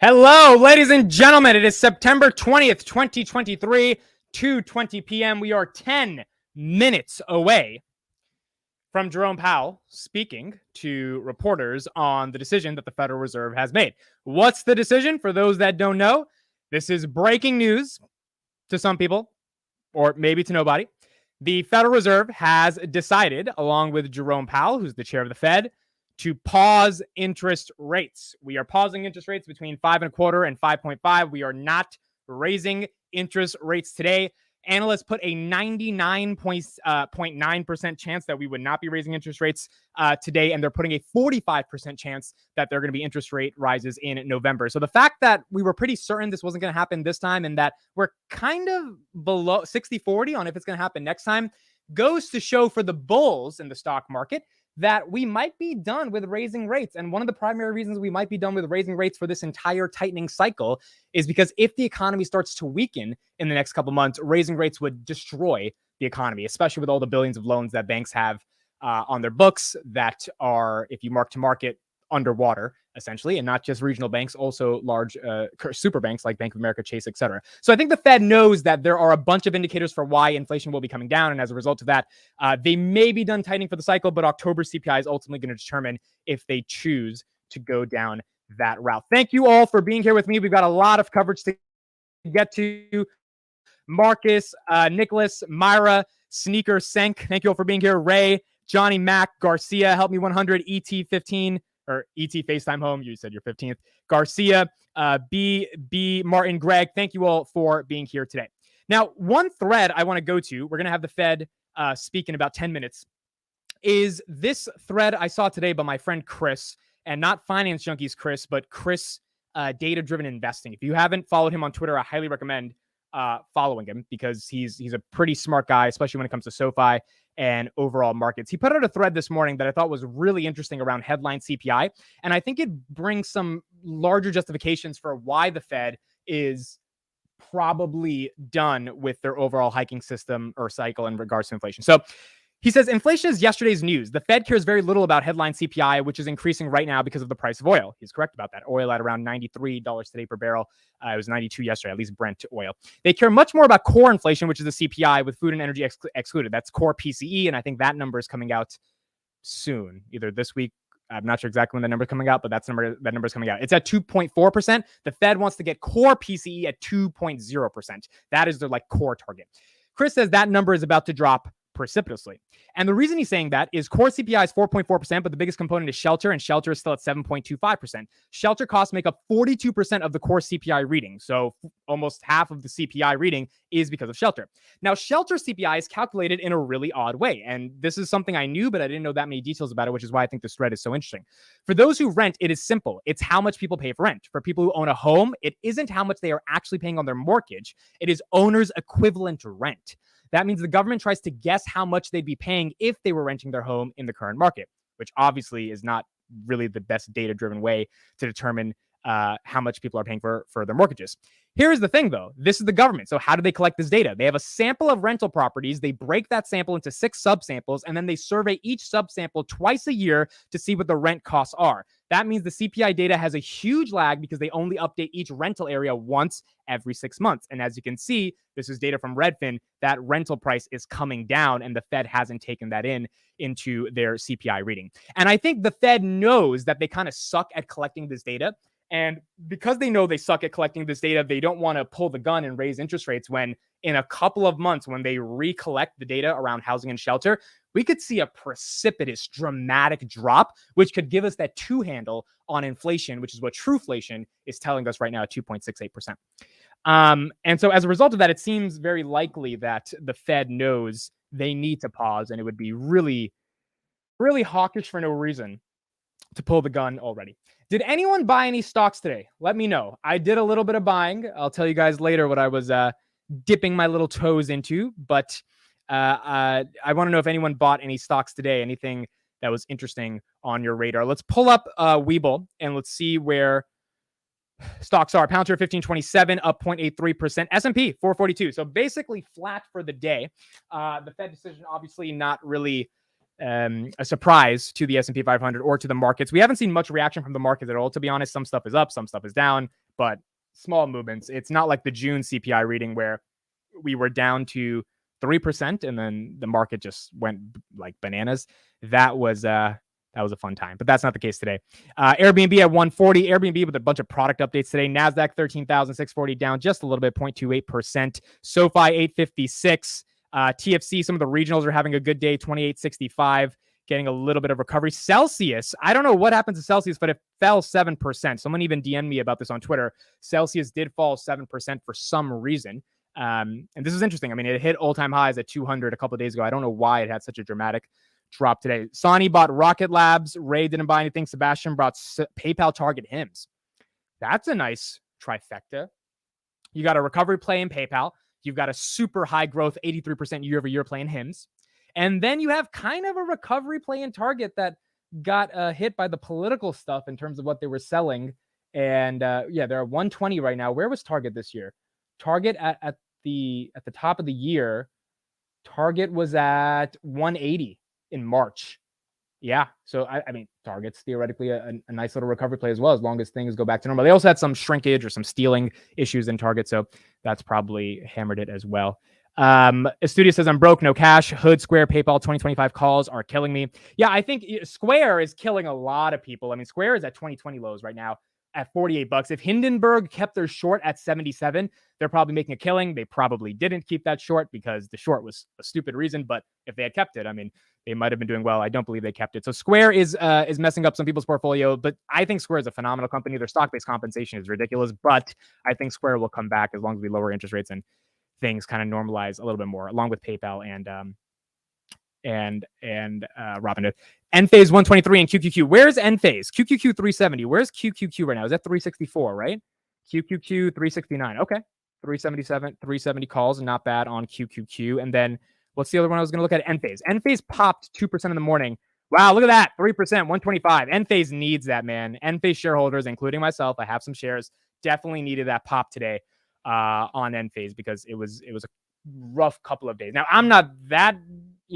Hello, ladies and gentlemen. It is September 20th, 2023, 2:20 p.m. We are 10 minutes away from Jerome Powell speaking to reporters on the decision that the Federal Reserve has made. What's the decision? For those that don't know, this is breaking news to some people, or maybe to nobody. The Federal Reserve has decided, along with Jerome Powell, who's the chair of the Fed, to pause interest rates. We are pausing interest rates between 5.25 and 5.5. We are not raising interest rates today. Analysts put a 99.9% chance that we would not be raising interest rates today, and they're putting a 45% chance that there are going to be interest rate rises in November. So the fact that we were pretty certain this wasn't going to happen this time and that we're kind of below 60-40 on if it's going to happen next time goes to show for the bulls in the stock market that we might be done with raising rates. And one of the primary reasons we might be done with raising rates for this entire tightening cycle is because if the economy starts to weaken in the next couple of months, raising rates would destroy the economy, especially with all the billions of loans that banks have on their books that are, if you mark to market, underwater, essentially, and not just regional banks, also large super banks like Bank of America, Chase, etc. So I think the Fed knows that there are a bunch of indicators for why inflation will be coming down. And as a result of that, they may be done tightening for the cycle, but October CPI is ultimately going to determine if they choose to go down that route. Thank you all for being here with me. We've got a lot of coverage to get to. Marcus, Nicholas, Myra, Sneaker, Senk, thank you all for being here. Ray, Johnny, Mac, Garcia, Help Me 100, ET15, or ET FaceTime Home. You said you're 15th. Garcia, B, Martin, Greg, thank you all for being here today. Now, one thread I want to go to, we're going to have the Fed speak in about 10 minutes, is this thread I saw today by my friend Chris, and not Finance Junkies Chris, but Chris Data-Driven Investing. If you haven't followed him on Twitter, I highly recommend following him because he's a pretty smart guy, especially when it comes to SoFi and overall markets. He put out a thread this morning that I thought was really interesting around headline CPI. And I think it brings some larger justifications for why the Fed is probably done with their overall hiking system or cycle in regards to inflation. So he says, inflation is yesterday's news. The Fed cares very little about headline CPI, which is increasing right now because of the price of oil. He's correct about that. Oil at around $93 today per barrel. It was 92 yesterday, at least Brent oil. They care much more about core inflation, which is the CPI with food and energy excluded. That's core PCE, and I think that number is coming out soon, either this week. I'm not sure exactly when the number is coming out, but that number is coming out. It's at 2.4%. The Fed wants to get core PCE at 2.0%. That is their core target. Chris says that number is about to drop precipitously. And the reason he's saying that is core CPI is 4.4%, but the biggest component is shelter, and shelter is still at 7.25%. Shelter costs make up 42% of the core CPI reading. So almost half of the CPI reading is because of shelter. Now, shelter CPI is calculated in a really odd way. And this is something I knew, but I didn't know that many details about it, which is why I think this thread is so interesting. For those who rent, it is simple. It's how much people pay for rent. For people who own a home, it isn't how much they are actually paying on their mortgage. It is owner's equivalent rent. That means the government tries to guess how much they'd be paying if they were renting their home in the current market, which obviously is not really the best data-driven way to determine how much people are paying for their mortgages. Here's the thing, though. This is the government. So how do they collect this data? They have a sample of rental properties. They break that sample into 6 subsamples, and then they survey each subsample twice a year to see what the rent costs are. That means the CPI data has a huge lag because they only update each rental area once every 6 months. And as you can see, this is data from Redfin, that rental price is coming down, and the Fed hasn't taken that into their CPI reading. And I think the Fed knows that they kind of suck at collecting this data. And because they know they suck at collecting this data, they don't want to pull the gun and raise interest rates when in a couple of months, when they recollect the data around housing and shelter, we could see a precipitous, dramatic drop, which could give us that 2 handle on inflation, which is what Trueflation is telling us right now at 2.68%. And so as a result of that, it seems very likely that the Fed knows they need to pause, and it would be really, really hawkish for no reason to pull the gun already. Did anyone buy any stocks today? Let me know. I did a little bit of buying. I'll tell you guys later what I was dipping my little toes into, but I want to know if anyone bought any stocks today, anything that was interesting on your radar. Let's pull up Webull and let's see where stocks are. Palantir 1527 up 0.83%. S&P 442. So basically flat for the day. The Fed decision obviously not really a surprise to the S&P 500 or to the markets. We haven't seen much reaction from the markets at all, to be honest. Some stuff is up, some stuff is down. but small movements. It's not like the June CPI reading where we were down to 3% and then the market just went like bananas. That was a fun time, but that's not the case today. Airbnb at 140. Airbnb with a bunch of product updates today. NASDAQ 13,640 down just a little bit, 0.28%. SoFi 856. TFC, some of the regionals are having a good day, 2865, getting a little bit of recovery. Celsius, I don't know what happened to Celsius, but it fell 7%. Someone even DM'd me about this on Twitter. Celsius did fall 7% for some reason. And this is interesting. I mean, it hit all-time highs at 200 a couple of days ago. I don't know why it had such a dramatic drop today. Sonny bought Rocket Labs. Ray didn't buy anything. Sebastian brought PayPal, Target, HIMS. That's a nice trifecta. You got a recovery play in PayPal. You've got a super high growth, 83% year over year play in HIMS. And then you have kind of a recovery play in Target that got hit by the political stuff in terms of what they were selling. And yeah, they're at 120 right now. Where was Target this year? Target at the top of the year, Target was at 180 in March. Yeah. So, I mean, Target's theoretically a nice little recovery play as well, as long as things go back to normal. They also had some shrinkage or some stealing issues in Target. So that's probably hammered it as well. Studio says, I'm broke, no cash. Hood, Square, PayPal 2025 calls are killing me. Yeah, I think Square is killing a lot of people. I mean, Square is at 2020 lows right now at $48. If Hindenburg kept their short at 77, they're probably making a killing. They probably didn't keep that short because the short was a stupid reason. But if they had kept it, I mean, they might have been doing well. I don't believe they kept it. So Square is messing up some people's portfolio, but I think Square is a phenomenal company. Their stock-based compensation is ridiculous, but I think Square will come back as long as we lower interest rates and things kind of normalize a little bit more, along with PayPal and Robinhood. Enphase 123 and QQQ. Where's Enphase? QQQ 370. Where's QQQ right now? Is that 364, right? QQQ 369. Okay. 377, 370 calls. Not bad on QQQ. And then what's the other one I was going to look at? Enphase. Enphase popped 2% in the morning. Wow, look at that. 3%, 125. Enphase needs that, man. Enphase shareholders, including myself, I have some shares, definitely needed that pop today on Enphase because it was a rough couple of days. Now, I'm not that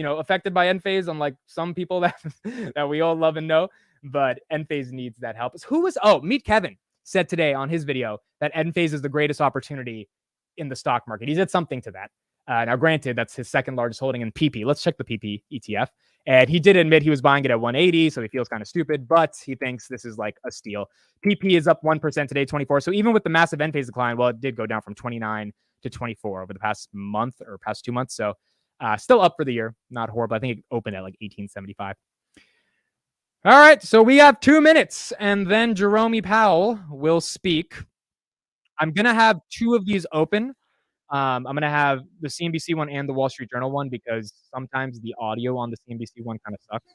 affected by Enphase, unlike some people that we all love and know, but Enphase needs that help. Meet Kevin said today on his video that Enphase is the greatest opportunity in the stock market. He said something to that. Now, granted, that's his second largest holding in PP. Let's check the PP ETF. And he did admit he was buying it at 180, so he feels kind of stupid, but he thinks this is like a steal. PP is up 1% today, 24. So even with the massive Enphase decline, well, it did go down from 29 to 24 over the past month or past 2 months. So still up for the year. Not horrible. I think it opened at like 1875. All right. So we have 2 minutes and then Jerome Powell will speak. I'm going to have 2 of these open. I'm going to have the CNBC one and the Wall Street Journal one because sometimes the audio on the CNBC one kind of sucks.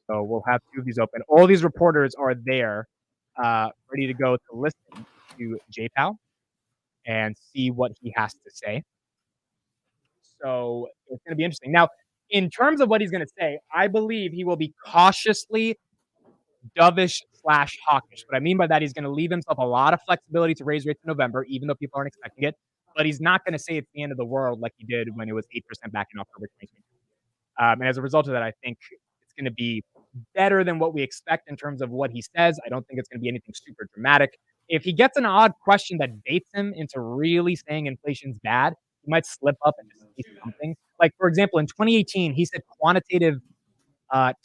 So we'll have 2 of these open. All these reporters are there ready to go to listen to J Powell and see what he has to say. So it's going to be interesting. Now, in terms of what he's going to say, I believe he will be cautiously dovish/hawkish. What I mean by that, he's going to leave himself a lot of flexibility to raise rates in November, even though people aren't expecting it. But he's not going to say it's the end of the world like he did when it was 8% back in October 2022. And as a result of that, I think it's going to be better than what we expect in terms of what he says. I don't think it's going to be anything super dramatic. If he gets an odd question that baits him into really saying inflation's bad, he might slip up and just say something. Like, for example, in 2018, he said quantitative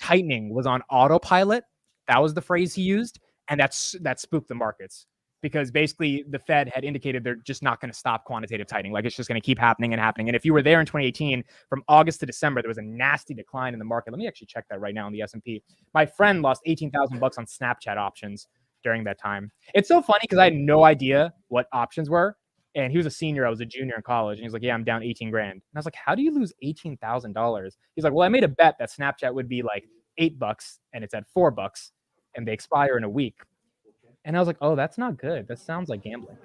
tightening was on autopilot. That was the phrase he used. And that spooked the markets because basically the Fed had indicated they're just not going to stop quantitative tightening. Like, it's just going to keep happening and happening. And if you were there in 2018, from August to December, there was a nasty decline in the market. Let me actually check that right now on the S&P. My friend lost $18,000 on Snapchat options during that time. It's so funny because I had no idea what options were. And he was a senior. I was a junior in college. And he's like, yeah, I'm down 18 grand. And I was like, how do you lose $18,000? He's like, well, I made a bet that Snapchat would be like $8 and it's at $4 and they expire in a week. And I was like, oh, that's not good. That sounds like gambling.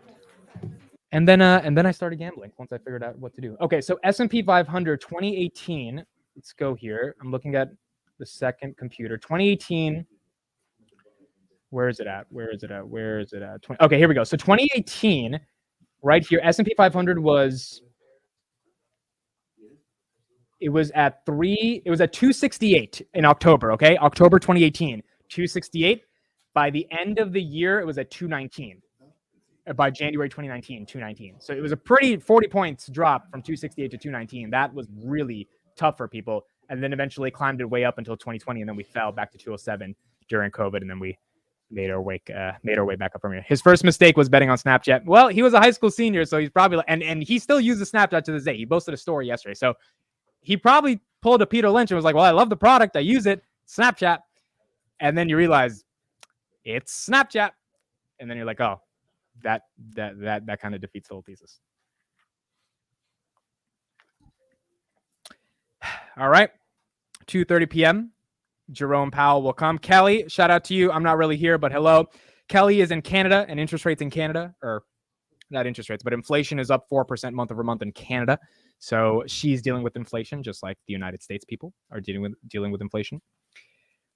And then I started gambling once I figured out what to do. Okay, so S&P 500 2018. Let's go here. I'm looking at the second computer. 2018. Where is it at? Okay, here we go. So 2018, right here, S&P 500 was at 268 in October, okay? October 2018, 268. By the end of the year, it was at 219. by January 2019, 219. So it was a pretty 40 points drop from 268 to 219. That was really tough for people. And then eventually climbed it way up until 2020. And then we fell back to 207 during COVID. And then we made our way back up from here. His first mistake was betting on Snapchat. Well, he was a high school senior, so he's probably, and he still uses Snapchat to this day. He posted a story yesterday. So he probably pulled a Peter Lynch and was like, well, I love the product. I use it. Snapchat. And then you realize it's Snapchat. And then you're like, oh, that kind of defeats the whole thesis. All right. 2:30 p.m. Jerome Powell will come. Kelly, shout out to you. I'm not really here, but hello. Kelly is in Canada, and interest rates in Canada, or not interest rates, but inflation is up 4% month over month in Canada. So she's dealing with inflation, just like the United States people are dealing with inflation.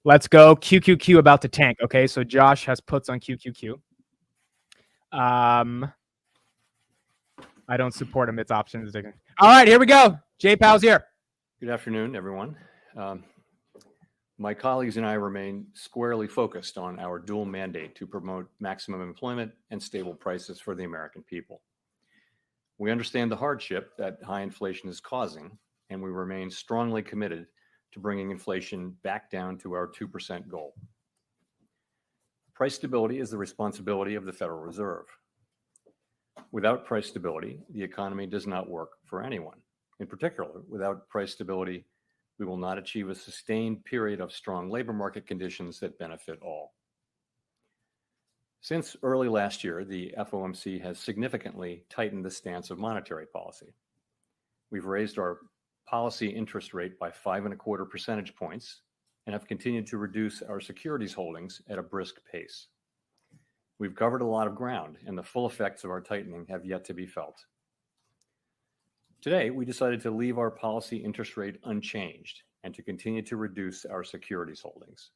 Let's go. QQQ about to tank. Okay, so Josh has puts on QQQ. I don't support him. It's options. All right, here we go. Jay Powell's here. Good afternoon, everyone. My colleagues and I remain squarely focused on our dual mandate to promote maximum employment and stable prices for the American people. We understand the hardship that high inflation is causing, and we remain strongly committed to bringing inflation back down to our 2% goal. Price stability is the responsibility of the Federal Reserve. Without price stability, the economy does not work for anyone. In particular, without price stability, we will not achieve a sustained period of strong labor market conditions that benefit all. Since early last year, the FOMC has significantly tightened the stance of monetary policy. We've raised our policy interest rate by 5.25 percentage points and have continued to reduce our securities holdings at a brisk pace. We've covered a lot of ground, and the full effects of our tightening have yet to be felt. Today, we decided to leave our policy interest rate unchanged and to continue to reduce our securities holdings.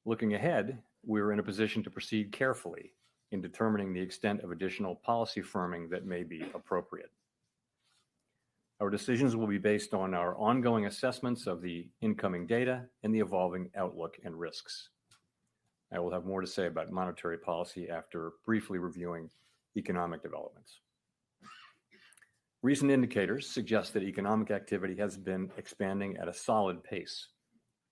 Looking ahead, we're in a position to proceed carefully in determining the extent of additional policy firming that may be appropriate. Our decisions will be based on our ongoing assessments of the incoming data and the evolving outlook and risks. I will have more to say about monetary policy after briefly reviewing economic developments. Recent indicators suggest that economic activity has been expanding at a solid pace.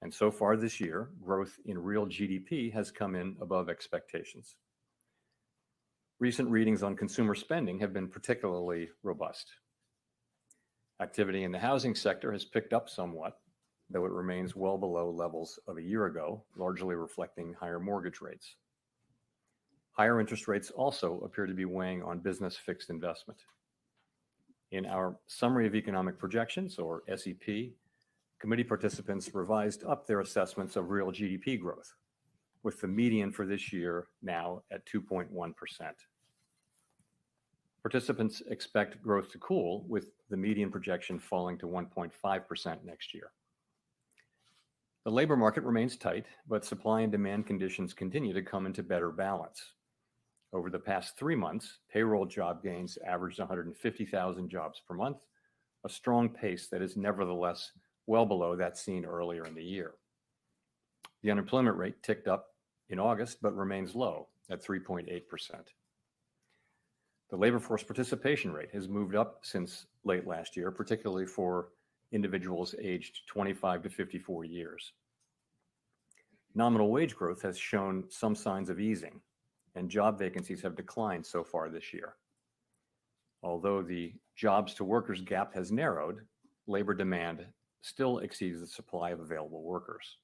And so far this year, growth in real GDP has come in above expectations. Recent readings on consumer spending have been particularly robust. Activity in the housing sector has picked up somewhat, though it remains well below levels of a year ago, largely reflecting higher mortgage rates. Higher interest rates also appear to be weighing on business fixed investment. In our Summary of Economic Projections, or SEP, committee participants revised up their assessments of real GDP growth, with the median for this year now at 2.1%. Participants expect growth to cool, with the median projection falling to 1.5% next year. The labor market remains tight, but supply and demand conditions continue to come into better balance. Over the past 3 months, payroll job gains averaged 150,000 jobs per month, a strong pace that is nevertheless well below that seen earlier in the year. The unemployment rate ticked up in August, but remains low at 3.8%. The labor force participation rate has moved up since late last year, particularly for individuals aged 25 to 54 years. Nominal wage growth has shown some signs of easing, and job vacancies have declined so far this year. Although the jobs to workers gap has narrowed, labor demand still exceeds the supply of available workers.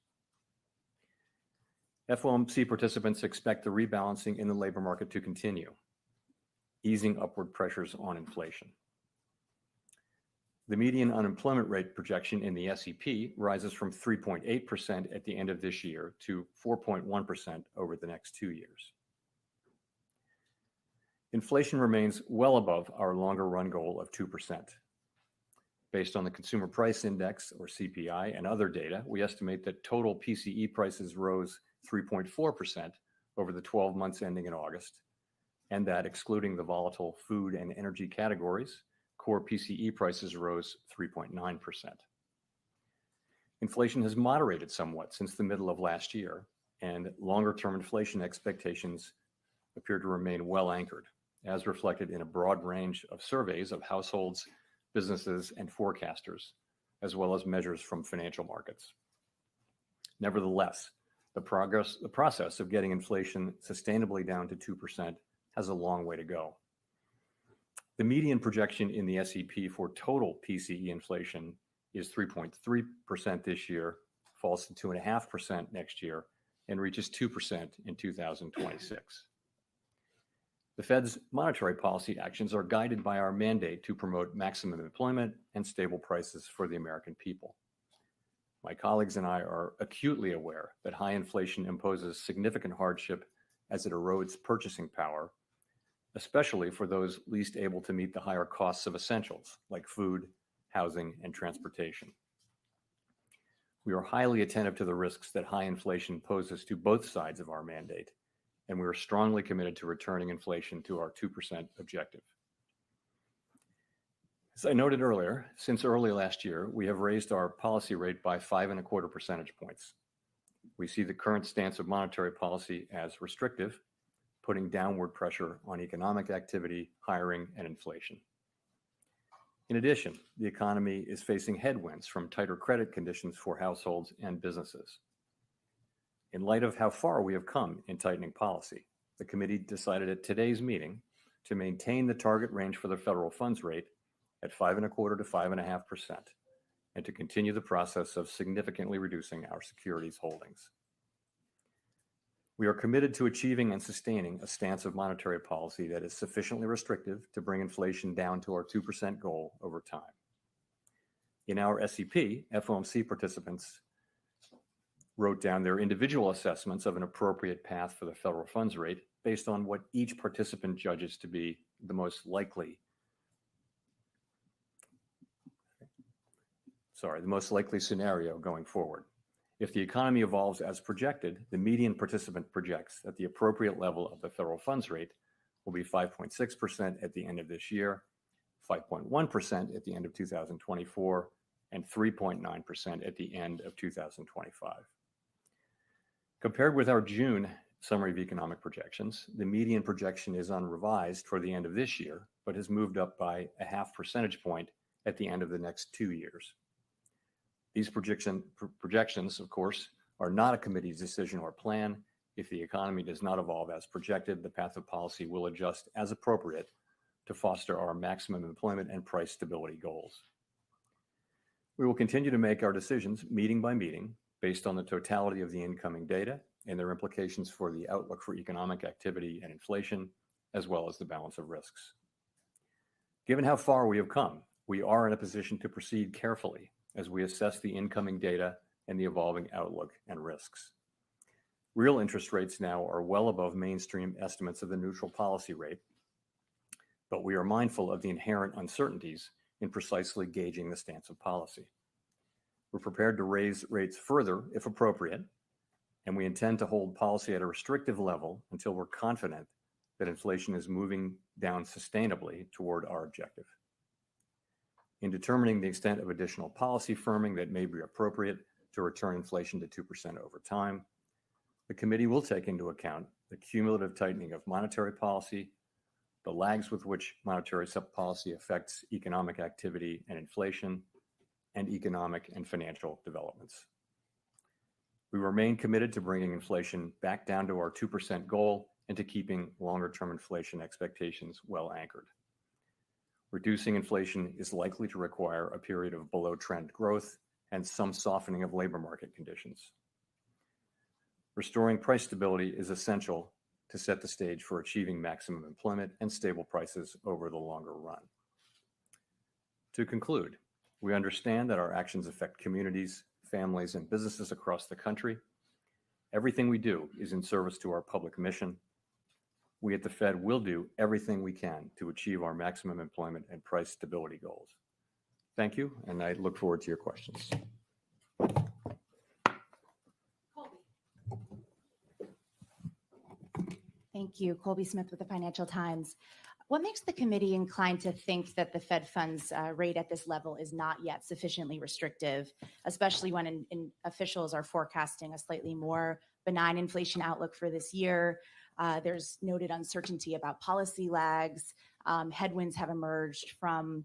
FOMC participants expect the rebalancing in the labor market to continue, easing upward pressures on inflation. The median unemployment rate projection in the SEP rises from 3.8% at the end of this year to 4.1% over the next 2 years. Inflation remains well above our longer run goal of 2%. Based on the Consumer Price Index, or CPI, and other data, we estimate that total PCE prices rose 3.4% over the 12 months ending in August, and that excluding the volatile food and energy categories, core PCE prices rose 3.9%. Inflation has moderated somewhat since the middle of last year, and longer-term inflation expectations appear to remain well anchored, as reflected in a broad range of surveys of households, businesses, and forecasters, as well as measures from financial markets. Nevertheless, the process of getting inflation sustainably down to 2% has a long way to go. The median projection in the SEP for total PCE inflation is 3.3% this year, falls to 2.5% next year, and reaches 2% in 2026. The Fed's monetary policy actions are guided by our mandate to promote maximum employment and stable prices for the American people. My colleagues and I are acutely aware that high inflation imposes significant hardship as it erodes purchasing power, especially for those least able to meet the higher costs of essentials like food, housing, and transportation. We are highly attentive to the risks that high inflation poses to both sides of our mandate, and we are strongly committed to returning inflation to our 2% objective. As I noted earlier, since early last year, we have raised our policy rate by 5.25 percentage points. We see the current stance of monetary policy as restrictive, putting downward pressure on economic activity, hiring, and inflation. In addition, the economy is facing headwinds from tighter credit conditions for households and businesses. In light of how far we have come in tightening policy, the committee decided at today's meeting to maintain the target range for the federal funds rate at 5.25% to 5.5%, and to continue the process of significantly reducing our securities holdings. We are committed to achieving and sustaining a stance of monetary policy that is sufficiently restrictive to bring inflation down to our 2% goal over time. In our SEP, FOMC participants wrote down their individual assessments of an appropriate path for the federal funds rate based on what each participant judges to be the most likely scenario going forward. If the economy evolves as projected, the median participant projects that the appropriate level of the federal funds rate will be 5.6% at the end of this year, 5.1% at the end of 2024, and 3.9% at the end of 2025. Compared with our June summary of economic projections, the median projection is unrevised for the end of this year, but has moved up by 0.5 percentage point at the end of the next 2 years. These projections, of course, are not a committee's decision or plan. If the economy does not evolve as projected, the path of policy will adjust as appropriate to foster our maximum employment and price stability goals. We will continue to make our decisions meeting by meeting based on the totality of the incoming data and their implications for the outlook for economic activity and inflation, as well as the balance of risks. Given how far we have come, we are in a position to proceed carefully as we assess the incoming data and the evolving outlook and risks. Real interest rates now are well above mainstream estimates of the neutral policy rate, but we are mindful of the inherent uncertainties in precisely gauging the stance of policy. We're prepared to raise rates further if appropriate, and we intend to hold policy at a restrictive level until we're confident that inflation is moving down sustainably toward our objective. In determining the extent of additional policy firming that may be appropriate to return inflation to 2% over time, the committee will take into account the cumulative tightening of monetary policy, the lags with which monetary policy affects economic activity and inflation, and economic and financial developments. We remain committed to bringing inflation back down to our 2% goal and to keeping longer-term inflation expectations well anchored. Reducing inflation is likely to require a period of below-trend growth and some softening of labor market conditions. Restoring price stability is essential to set the stage for achieving maximum employment and stable prices over the longer run. To conclude, we understand that our actions affect communities, families, and businesses across the country. Everything we do is in service to our public mission. We at the Fed will do everything we can to achieve our maximum employment and price stability goals. Thank you, and I look forward to your questions. Thank you. Colby Smith with the Financial Times. What makes the committee inclined to think that the Fed funds rate at this level is not yet sufficiently restrictive, especially when officials are forecasting a slightly more benign inflation outlook for this year? There's noted uncertainty about policy lags. Headwinds have emerged from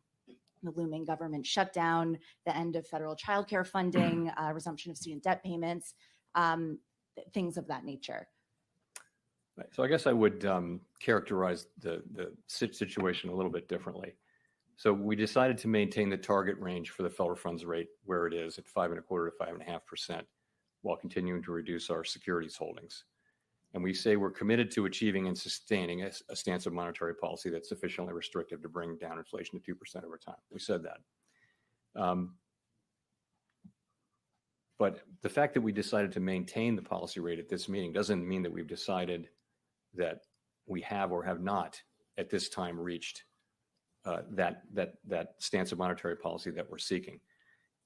the looming government shutdown, the end of federal childcare funding, resumption of student debt payments, things of that nature. Right. So I guess I would characterize the situation a little bit differently. So we decided to maintain the target range for the federal funds rate where it is at 5.25% to 5.5%, while continuing to reduce our securities holdings. And we say we're committed to achieving and sustaining a stance of monetary policy that's sufficiently restrictive to bring down inflation to 2% over time. We said that. But the fact that we decided to maintain the policy rate at this meeting doesn't mean that we've decided that we have or have not at this time reached that stance of monetary policy that we're seeking.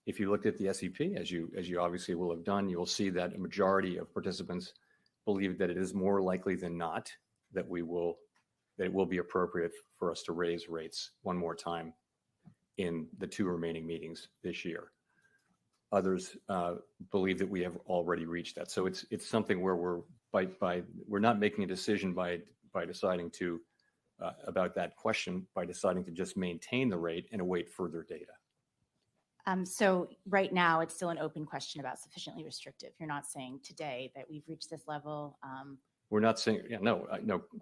If you looked at the SEP, as you obviously will have done, you will see that a majority of participants believe that it is more likely than not that it will be appropriate for us to raise rates one more time in the 2 remaining meetings this year. Others believe that we have already reached that. So it's something where we're not making a decision by deciding to about that question, by deciding to just maintain the rate and await further data. So right now, it's still an open question about sufficiently restrictive. You're not saying today that we've reached this level. We're not saying, yeah, no.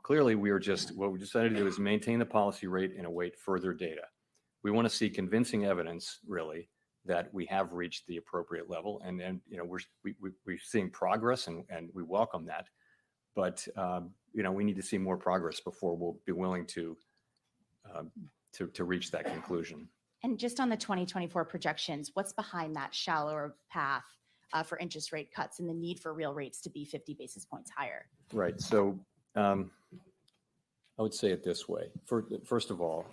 Clearly, what we decided to do is maintain the policy rate and await further data. We want to see convincing evidence, really, that we have reached the appropriate level, and we're seeing progress, and we welcome that. But we need to see more progress before we'll be willing to reach that conclusion. And just on the 2024 projections, what's behind that shallower path for interest rate cuts and the need for real rates to be 50 basis points higher? Right. So I would say it this way. First of all,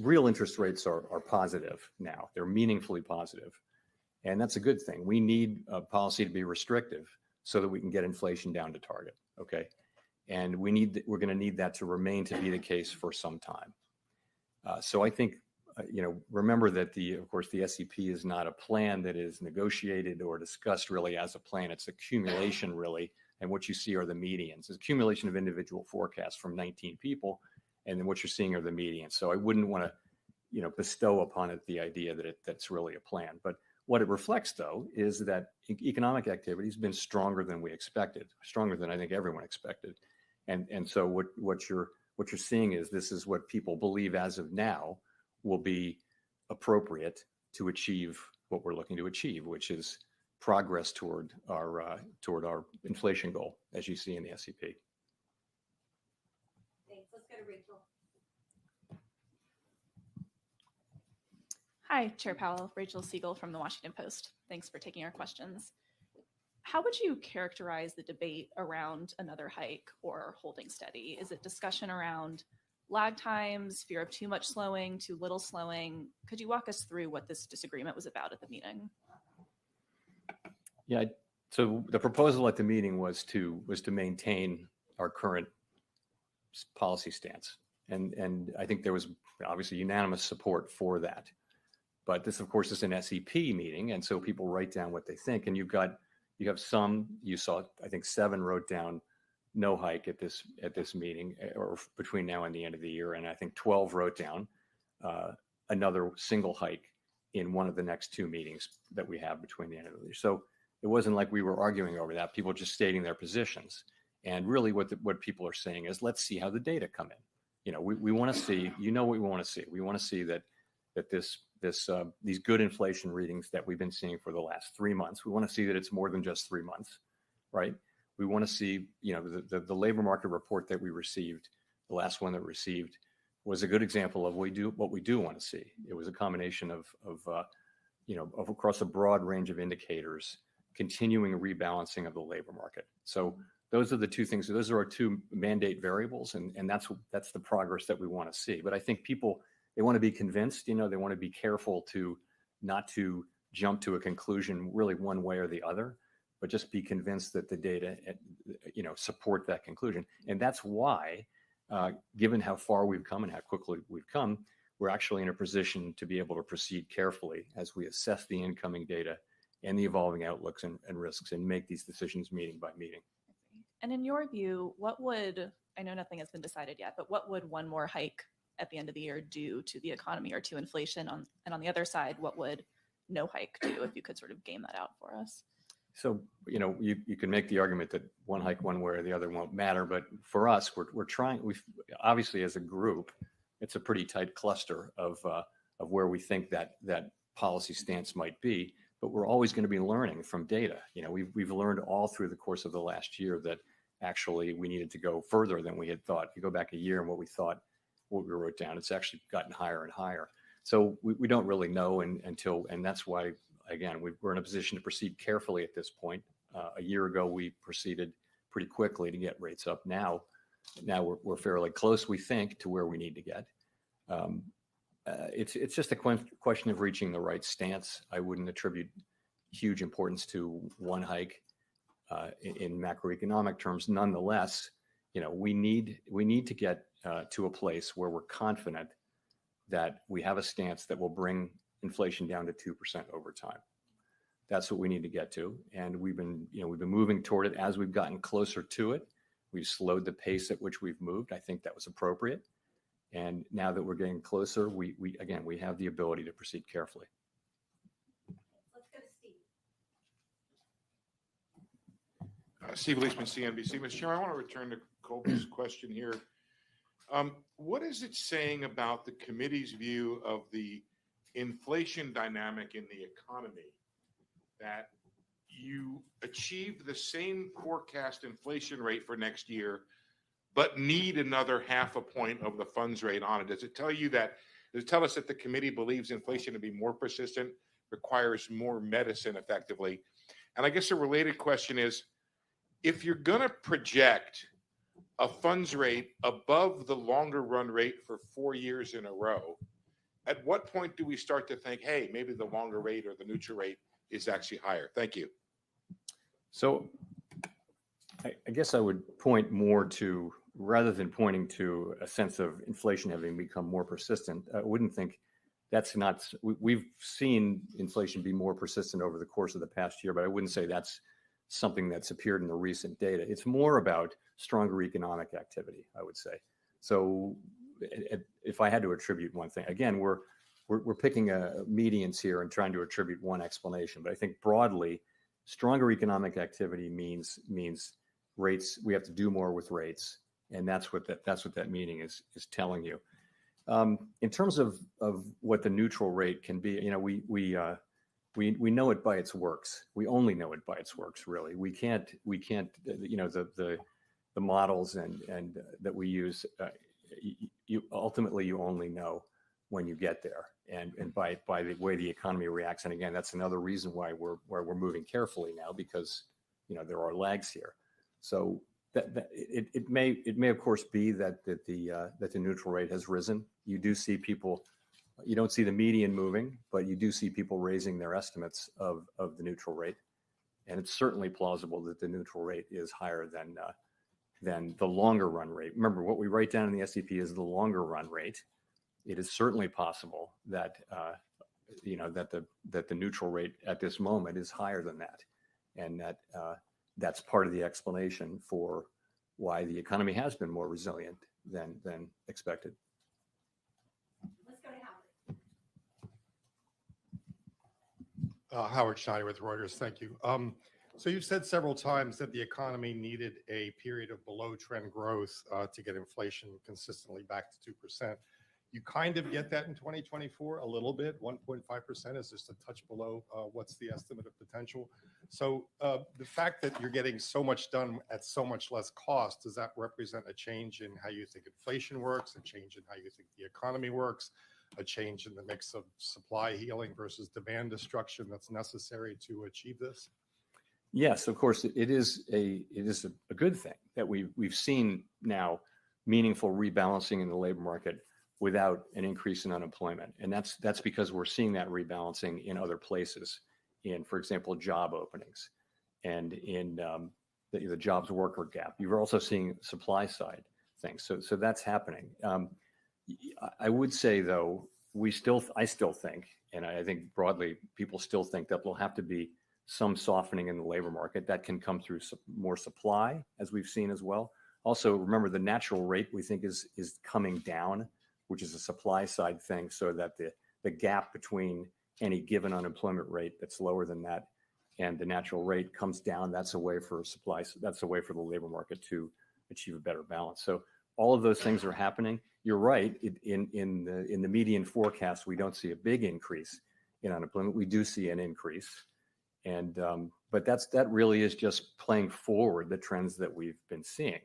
real interest rates are positive now. They're meaningfully positive. And that's a good thing. We need a policy to be restrictive so that we can get inflation down to target. Okay. And we're going to need that to remain to be the case for some time. So I think, remember that of course, the SEP is not a plan that is negotiated or discussed really as a plan. It's accumulation really. And what you see are the medians. It's accumulation of individual forecasts from 19 people. And then what you're seeing are the medians. So I wouldn't want to, bestow upon it the idea that that's really a plan. But what it reflects, though, is that economic activity has been stronger than we expected, stronger than I think everyone expected. And so what you're seeing is this is what people believe as of now will be appropriate to achieve what we're looking to achieve, which is progress toward our inflation goal, as you see in the SEP. Thanks. Let's go to Rachel. Hi, Chair Powell. Rachel Siegel from the Washington Post. Thanks for taking our questions. How would you characterize the debate around another hike or holding steady? Is it discussion around lag times, fear of too much slowing, too little slowing? Could you walk us through what this disagreement was about at the meeting? Yeah, so the proposal at the meeting was to maintain our current policy stance. And I think there was obviously unanimous support for that. But this, of course, is an SEP meeting. And so people write down what they think. And you have some, you saw, I think 7 wrote down no hike at this meeting or between now and the end of the year. And I think 12 wrote down another single hike in one of the next 2 meetings that we have between the end of the year. So it wasn't like we were arguing over that. People just stating their positions. And really what people are saying is, let's see how the data come in. We want to see, what we want to see. We want to see that these good inflation readings that we've been seeing for the last 3 months, we want to see that it's more than just 3 months, right? We want to see, the labor market report that we received, the last one that we received, was a good example of what we do want to see. It was a combination of across a broad range of indicators, continuing a rebalancing of the labor market. So those are the 2 things. Those are our 2 mandate variables, and that's the progress that we want to see. But I think people, they want to be convinced, they want to be careful not to jump to a conclusion really one way or the other, but just be convinced that the data, support that conclusion. And that's why, given how far we've come and how quickly we've come, we're actually in a position to be able to proceed carefully as we assess the incoming data and the evolving outlooks and risks and make these decisions meeting by meeting. And in your view, what would, I know nothing has been decided yet, but what would one more hike at the end of the year do to the economy or to inflation? And on the other side, what would no hike do, if you could sort of game that out for us? So, you can make the argument that one hike one way or the other won't matter, but for us, we're trying, obviously as a group, it's a pretty tight cluster of where we think that policy stance might be, but we're always going to be learning from data. We've learned all through the course of the last year that actually we needed to go further than we had thought. You go back a year and what we wrote down, it's actually gotten higher and higher. So we don't really know and that's why, again, we're in a position to proceed carefully at this point. A year ago, we proceeded pretty quickly to get rates up. Now we're fairly close, we think, to where we need to get. It's just a question of reaching the right stance. I wouldn't attribute huge importance to one hike in macroeconomic terms. Nonetheless, we need to get to a place where we're confident that we have a stance that will bring inflation down to 2% over time. That's what we need to get to. And we've been moving toward it. As we've gotten closer to it, we've slowed the pace at which we've moved. I think that was appropriate. And now that we're getting closer, we have the ability to proceed carefully. Let's go to Steve. Steve Leishman, CNBC. Mr. Chairman, I want to return to Colby's question here. What is it saying about the committee's view of the inflation dynamic in the economy that you achieve the same forecast inflation rate for next year, but need another 0.5 point of the funds rate on it? Does it tell us that the committee believes inflation to be more persistent, requires more medicine effectively? And I guess a related question is, if you're going to project a funds rate above the longer run rate for 4 years in a row, at what point do we start to think, hey, maybe the longer rate or the neutral rate is actually higher? Thank you. So I guess I would point more to, rather than pointing to a sense of inflation having become more persistent, I wouldn't think that's not, we've seen inflation be more persistent over the course of the past year, but I wouldn't say that's something that's appeared in the recent data. It's more about stronger economic activity, I would say. So if I had to attribute one thing, again, we're picking medians here and trying to attribute one explanation, but I think broadly, stronger economic activity means rates. We have to do more with rates, and that's what that meaning is telling you. In terms of what the neutral rate can be, we know it by its works. We only know it by its works, really. We can't the models and that we use. You ultimately only know when you get there, and by the way the economy reacts. And again, that's another reason why we're moving carefully now, because there are lags here. So that it may of course be that the neutral rate has risen. You do see people. You don't see the median moving, but you do see people raising their estimates of the neutral rate, and it's certainly plausible that the neutral rate is higher than the longer run rate. Remember, what we write down in the SEP is the longer run rate. It is certainly possible that that the neutral rate at this moment is higher than that, and that's part of the explanation for why the economy has been more resilient than expected. Let's go to Howard. Howard Schneider with Reuters. Thank you. So you've said several times that the economy needed a period of below trend growth to get inflation consistently back to 2%. You kind of get that in 2024, a little bit. 1.5% is just a touch below what's the estimate of potential. So the fact that you're getting so much done at so much less cost, does that represent a change in how you think inflation works, a change in how you think the economy works, a change in the mix of supply healing versus demand destruction that's necessary to achieve this? Yes, of course, it is a good thing that we've seen now meaningful rebalancing in the labor market without an increase in unemployment, and that's because we're seeing that rebalancing in other places, in, for example, job openings, and in the jobs worker gap. You're also seeing supply side things, so that's happening. I would say, though, I still think, and I think broadly people still think, that there'll have to be some softening in the labor market. That can come through more supply, as we've seen as well. Also, remember the natural rate we think is coming down, which is a supply side thing, so that the gap between any given unemployment rate that's lower than that and the natural rate comes down. That's a way for supply. That's a way for the labor market to achieve a better balance. So all of those things are happening. You're right. In the median forecast, we don't see a big increase in unemployment. We do see an increase, and but that really is just playing forward the trends that we've been seeing.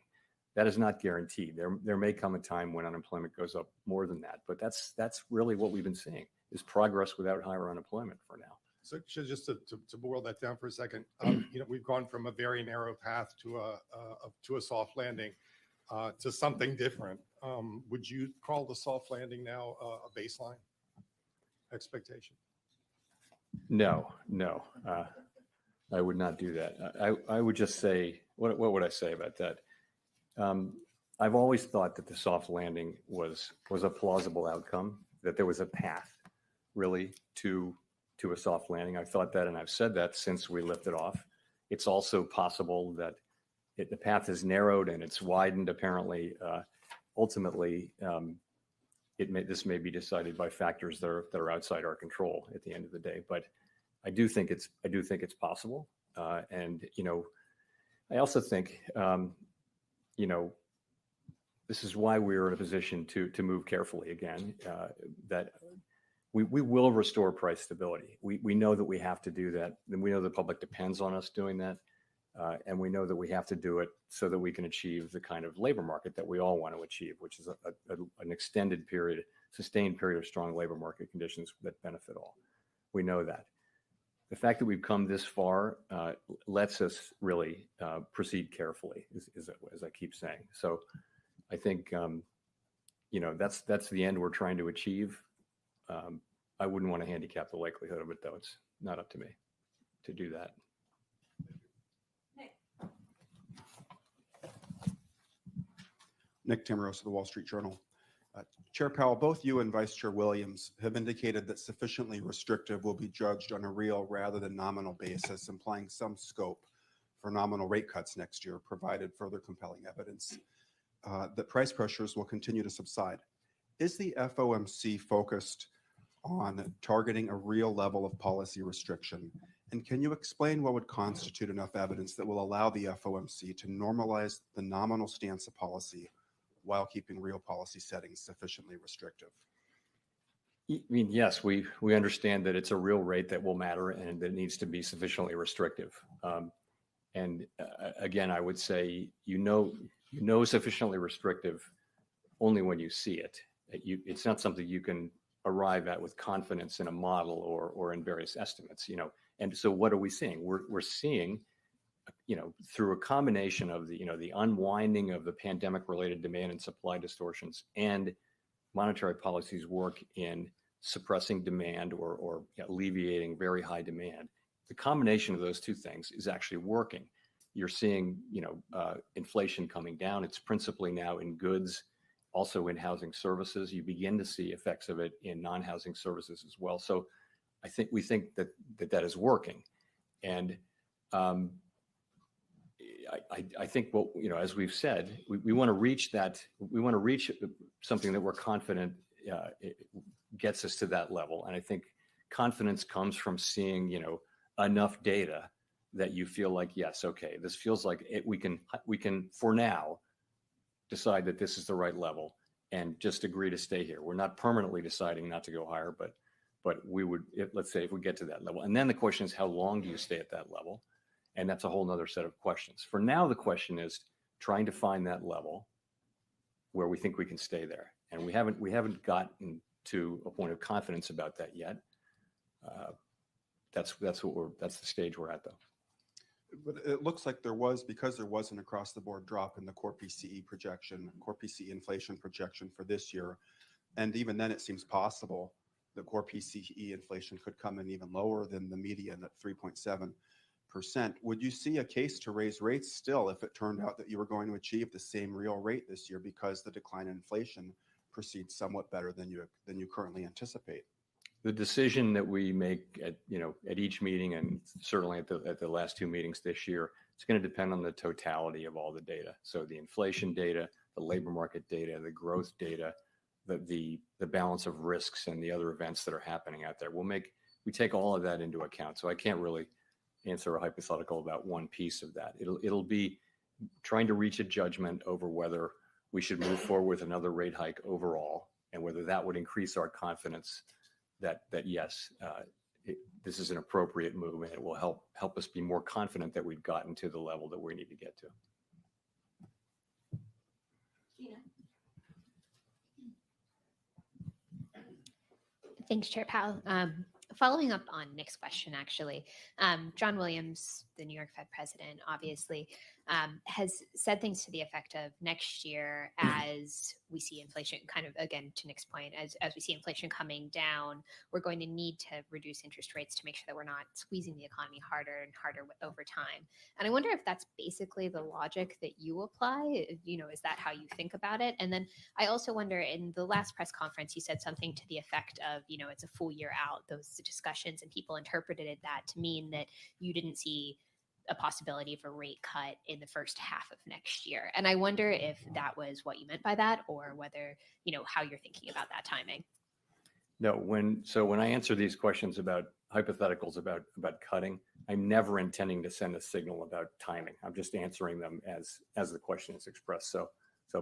That is not guaranteed. There may come a time when unemployment goes up more than that, but that's really what we've been seeing is progress without higher unemployment for now. So just to boil that down for a second, we've gone from a very narrow path to a soft landing to something different. Would you call the soft landing now a baseline expectation? No, I would not do that. I would just say, what would I say about that? I've always thought that the soft landing was a plausible outcome, that there was a path really to a soft landing. I've thought that, and I've said that since we lifted off. It's also possible that the path is narrowed and it's widened. Apparently, ultimately, this may be decided by factors that are outside our control at the end of the day. But I do think it's possible, and I also think this is why we're in a position to move carefully again. That we will restore price stability. We know that we have to do that, and we know the public depends on us doing that, and we know that we have to do it so that we can achieve the kind of labor market that we all want to achieve, which is an extended period, sustained period of strong labor market conditions that benefit all. We know that. The fact that we've come this far lets us really proceed carefully, as I keep saying. So I think that's the end we're trying to achieve. I wouldn't want to handicap the likelihood of it, though. It's not up to me to do that. Nick Timmeros of the Wall Street Journal. Chair Powell, both you and Vice Chair Williams have indicated that sufficiently restrictive will be judged on a real rather than nominal basis, implying some scope for nominal rate cuts next year, provided further compelling evidence that price pressures will continue to subside. Is the FOMC focused on targeting a real level of policy restriction? And can you explain what would constitute enough evidence that will allow the FOMC to normalize the nominal stance of policy while keeping real policy settings sufficiently restrictive? I mean, yes, we understand that it's a real rate that will matter and that it needs to be sufficiently restrictive. And again, I would say, sufficiently restrictive only when you see it. It's not something you can arrive at with confidence in a model or in various estimates, And so what are we seeing? We're seeing, through a combination of the unwinding of the pandemic-related demand and supply distortions and monetary policies work in suppressing demand or alleviating very high demand. The combination of those two things is actually working. You're seeing, inflation coming down. It's principally now in goods, also in housing services. You begin to see effects of it in non-housing services as well. So we think that is working. And I think as we've said, we want to reach that. We want to reach something that we're confident it gets us to that level. And I think confidence comes from seeing, enough data that you feel like, yes, okay, this feels like we can for now decide that this is the right level and just agree to stay here. We're not permanently deciding not to go higher, but we would, let's say if we get to that level. And then the question is, how long do you stay at that level? And that's a whole nother set of questions. For now, the question is trying to find that level where we think we can stay there. And we haven't gotten to a point of confidence about that yet. That's the stage we're at, though. But it looks like because there was an across-the-board drop in the core PCE inflation projection for this year, and even then it seems possible that core PCE inflation could come in even lower than the median at 3.7%. Would you see a case to raise rates still if it turned out that you were going to achieve the same real rate this year because the decline in inflation proceeds somewhat better than you currently anticipate? The decision that we make at, at each meeting, and certainly at the last two meetings this year, it's going to depend on the totality of all the data. So the inflation data, the labor market data, the growth data, the balance of risks and the other events that are happening out there. We take all of that into account. So I can't really answer a hypothetical about one piece of that. It'll be trying to reach a judgment over whether we should move forward with another rate hike overall, and whether that would increase our confidence that yes, this is an appropriate move, and it will help us be more confident that we've gotten to the level that we need to get to. Gina. Thanks, Chair Powell. Following up on Nick's question, actually, John Williams, the New York Fed president, obviously has said things to the effect of next year, as we see inflation kind of, again, to Nick's point, as we see inflation coming down, we're going to need to reduce interest rates to make sure that we're not squeezing the economy harder and harder over time. And I wonder if that's basically the logic that you apply. Is that how you think about it? And then I also wonder, in the last press conference, you said something to the effect of, it's a full year out, those discussions, and people interpreted that to mean that you didn't see a possibility of a rate cut in the first half of next year. And I wonder if that was what you meant by that, or whether, how you're thinking about that timing. No, when I answer these questions about hypotheticals about cutting, I'm never intending to send a signal about timing. I'm just answering them as the question is expressed. So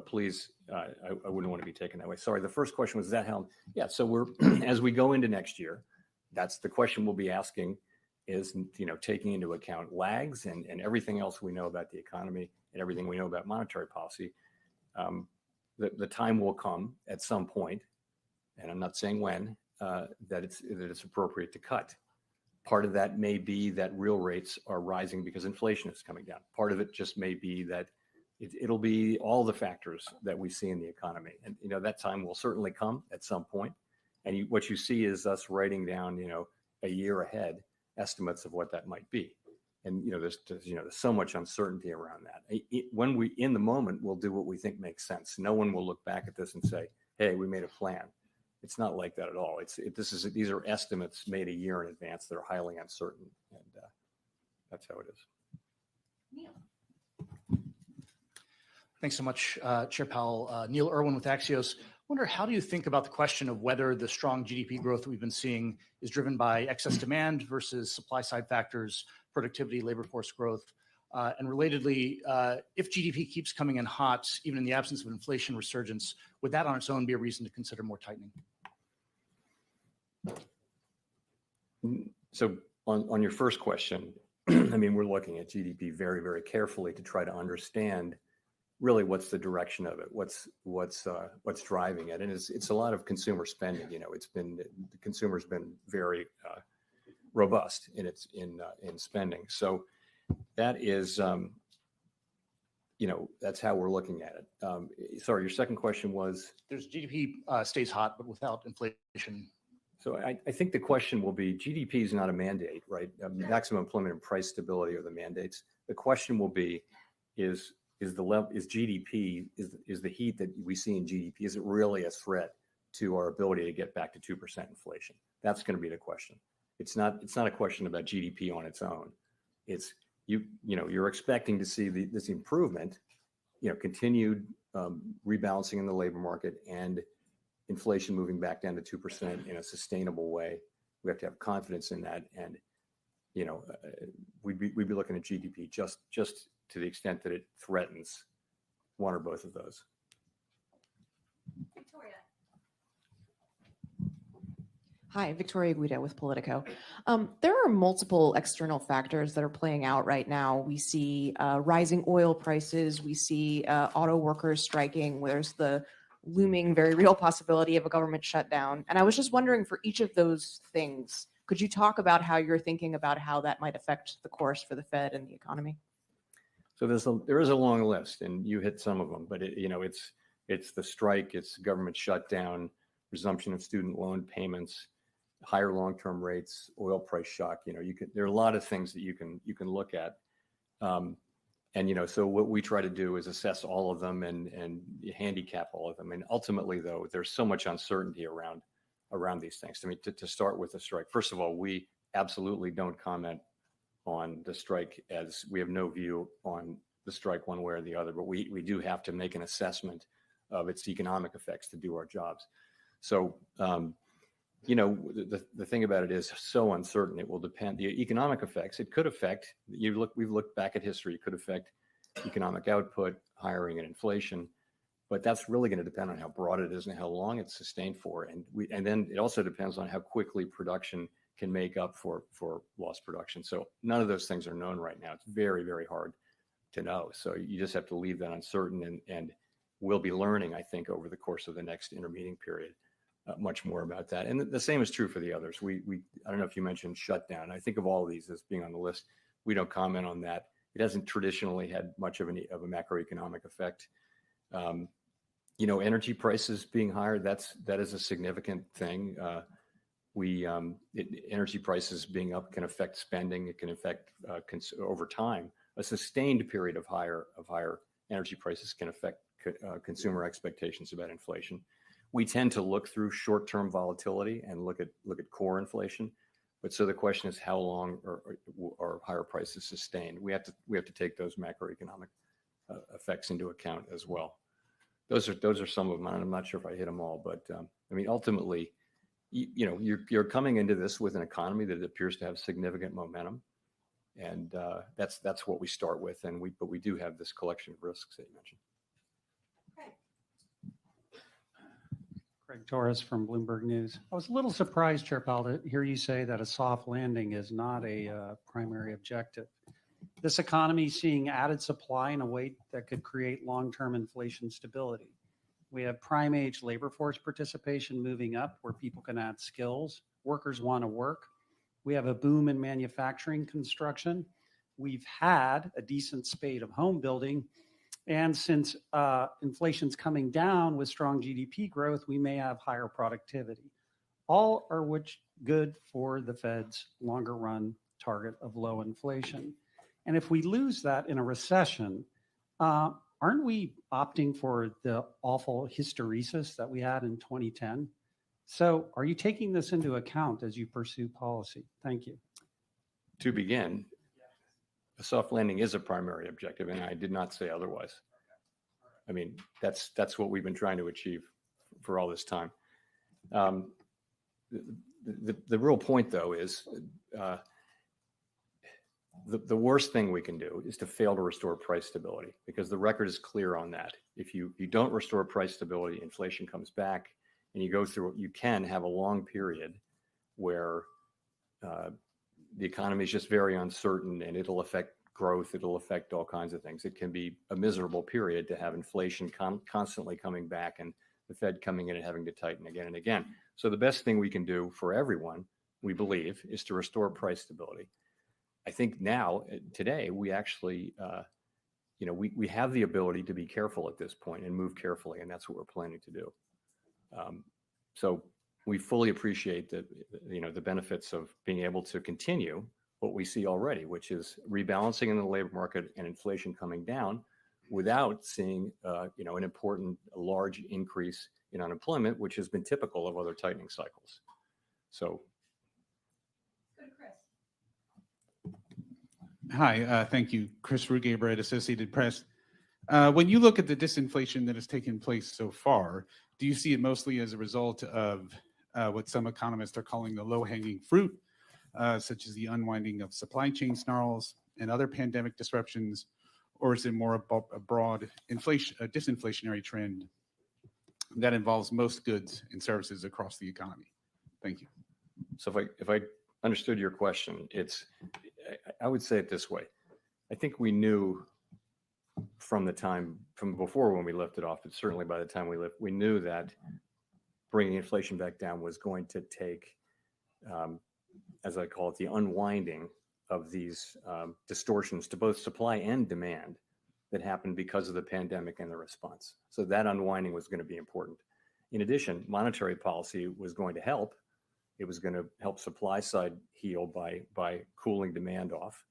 please, I wouldn't want to be taken that way. Sorry, the first question was that how? Yeah, so we're as we go into next year, that's the question we'll be asking, is taking into account lags and everything else we know about the economy and everything we know about monetary policy. The time will come at some point, and I'm not saying when, that it's appropriate to cut. Part of that may be that real rates are rising because inflation is coming down. Part of it just may be that it'll be all the factors that we see in the economy, and that time will certainly come at some point. And what you see is us writing down, a year ahead estimates of what that might be. And there's so much uncertainty around that. When we in the moment, we'll do what we think makes sense. No one will look back at this and say, "Hey, we made a plan." It's not like that at all. These are estimates made a year in advance that are highly uncertain, and that's how it is. Neil. Thanks so much, Chair Powell. Neil Irwin with Axios. I wonder, how do you think about the question of whether the strong GDP growth we've been seeing is driven by excess demand versus supply side factors, productivity, labor force growth? And relatedly, if GDP keeps coming in hot, even in the absence of inflation resurgence, would that on its own be a reason to consider more tightening? So on your first question, we're looking at GDP very, very carefully to try to understand really what's the direction of it, what's driving it, and it's a lot of consumer spending. The consumer's been very robust in spending. So that is, that's how we're looking at it. Sorry, your second question was? There's GDP stays hot, but without inflation. So I think the question will be, GDP is not a mandate, right? Maximum employment and price stability are the mandates. The question will be, is GDP, is the heat that we see in GDP, is it really a threat to our ability to get back to 2% inflation? That's going to be the question. It's not a question about GDP on its own. It's you're expecting to see this improvement, continued rebalancing in the labor market and inflation moving back down to 2% in a sustainable way. We have to have confidence in that, and we'd be looking at GDP just to the extent that it threatens one or both of those. Victoria. Hi, Victoria Guida with Politico. There are multiple external factors that are playing out right now. We see rising oil prices. We see auto workers striking. There's the looming, very real possibility of a government shutdown. And I was just wondering, for each of those things, could you talk about how you're thinking about how that might affect the course for the Fed and the economy? So there is a long list, and you hit some of them, but it's the strike, it's government shutdown, resumption of student loan payments, higher long-term rates, oil price shock. There are a lot of things that you can look at, and so what we try to do is assess all of them and handicap all of them. And ultimately, though, there's so much uncertainty around around these things. I mean, to start with the strike, first of all, we absolutely don't comment on the strike, as we have no view on the strike one way or the other, but we do have to make an assessment of its economic effects to do our jobs. So, you know, the thing about it is so uncertain. It will depend. The economic effects, it could affect, we've looked back at history, it could affect economic output, hiring, and inflation, but that's really going to depend on how broad it is and how long it's sustained for. And then it also depends on how quickly production can make up for lost production. So none of those things are known right now. It's very, very hard to know. So you just have to leave that uncertain, and we'll be learning, I think, over the course of the next intermeeting period, much more about that. And the same is true for the others. I don't know if you mentioned shutdown. I think of all of these as being on the list. We don't comment on that. It hasn't traditionally had much of a macroeconomic effect. You know, energy prices being higher, that is a significant thing. Energy prices being up can affect spending. It can affect over time. A sustained period of higher energy prices can affect consumer expectations about inflation. We tend to look through short-term volatility and look at core inflation. But so the question is, how long are higher prices sustained? We have to take those macroeconomic effects into account as well. Those are some of them. I'm not sure if I hit them all, but I mean, ultimately, you know, you're coming into this with an economy that appears to have significant momentum, and that's what we start with. But we do have this collection of risks that you mentioned. Craig Torres from Bloomberg News. I was a little surprised, Chair Powell, to hear you say that a soft landing is not a primary objective. This economy is seeing added supply in a way that could create long-term inflation stability. We have prime age labor force participation moving up where people can add skills. Workers want to work. We have a boom in manufacturing construction. We've had a decent spate of home building. And since inflation's coming down with strong GDP growth, we may have higher productivity. All are which good for the Fed's longer run target of low inflation. And if we lose that in a recession, aren't we opting for the awful hysteresis that we had in 2010? So are you taking this into account as you pursue policy? Thank you. To begin, a soft landing is a primary objective, and I did not say otherwise. I mean, that's what we've been trying to achieve for all this time. The real point, though, is the worst thing we can do is to fail to restore price stability, because the record is clear on that. If you don't restore price stability, inflation comes back, and you can have a long period where the economy is just very uncertain, and it'll affect growth. It'll affect all kinds of things. It can be a miserable period to have inflation constantly coming back and the Fed coming in and having to tighten again and again. So the best thing we can do for everyone, we believe, is to restore price stability. I think now, today, we actually, we have the ability to be careful at this point and move carefully, and that's what we're planning to do. So we fully appreciate that, the benefits of being able to continue what we see already, which is rebalancing in the labor market and inflation coming down without seeing, an important, large increase in unemployment, which has been typical of other tightening cycles. So. Go to Chris. Hi, thank you. Chris Rugaber at Associated Press. When you look at the disinflation that has taken place so far, do you see it mostly as a result of what some economists are calling the low-hanging fruit, such as the unwinding of supply chain snarls and other pandemic disruptions, or is it more a broad disinflationary trend that involves most goods and services across the economy? Thank you. So if I understood your question, I would say it this way. I think we knew from before when we lifted off, but certainly by the time we knew that bringing inflation back down was going to take, as I call it, the unwinding of these distortions to both supply and demand that happened because of the pandemic and the response. So that unwinding was going to be important. In addition, monetary policy was going to help. It was going to help supply side heal by cooling demand off,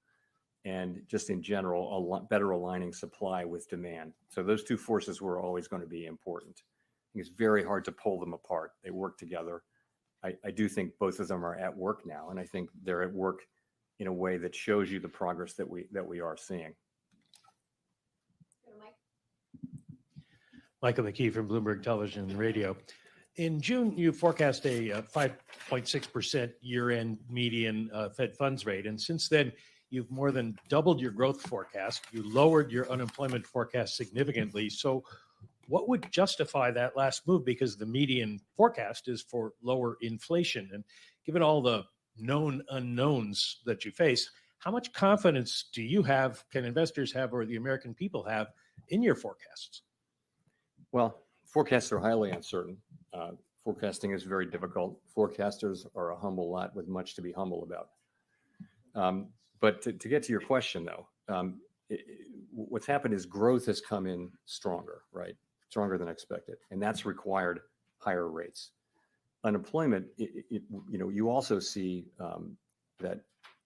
and just in general, a lot better aligning supply with demand. So those two forces were always going to be important. I think it's very hard to pull them apart. They work together, I do think both of them are at work now, and I think they're at work in a way that shows you the progress that we are seeing. Michael McKee from Bloomberg Television and Radio. In June, you forecast a 5.6% year-end median Fed funds rate. And since then, you've more than doubled your growth forecast. You lowered your unemployment forecast significantly. So what would justify that last move? Because the median forecast is for lower inflation. And given all the known unknowns that you face, how much confidence do you have, can investors have, or the American people have in your forecasts? Well, forecasts are highly uncertain. Forecasting is very difficult. Forecasters are a humble lot with much to be humble about. But to get to your question, though, what's happened is growth has come in stronger, right? Stronger than expected, and that's required higher rates. Unemployment, you also see that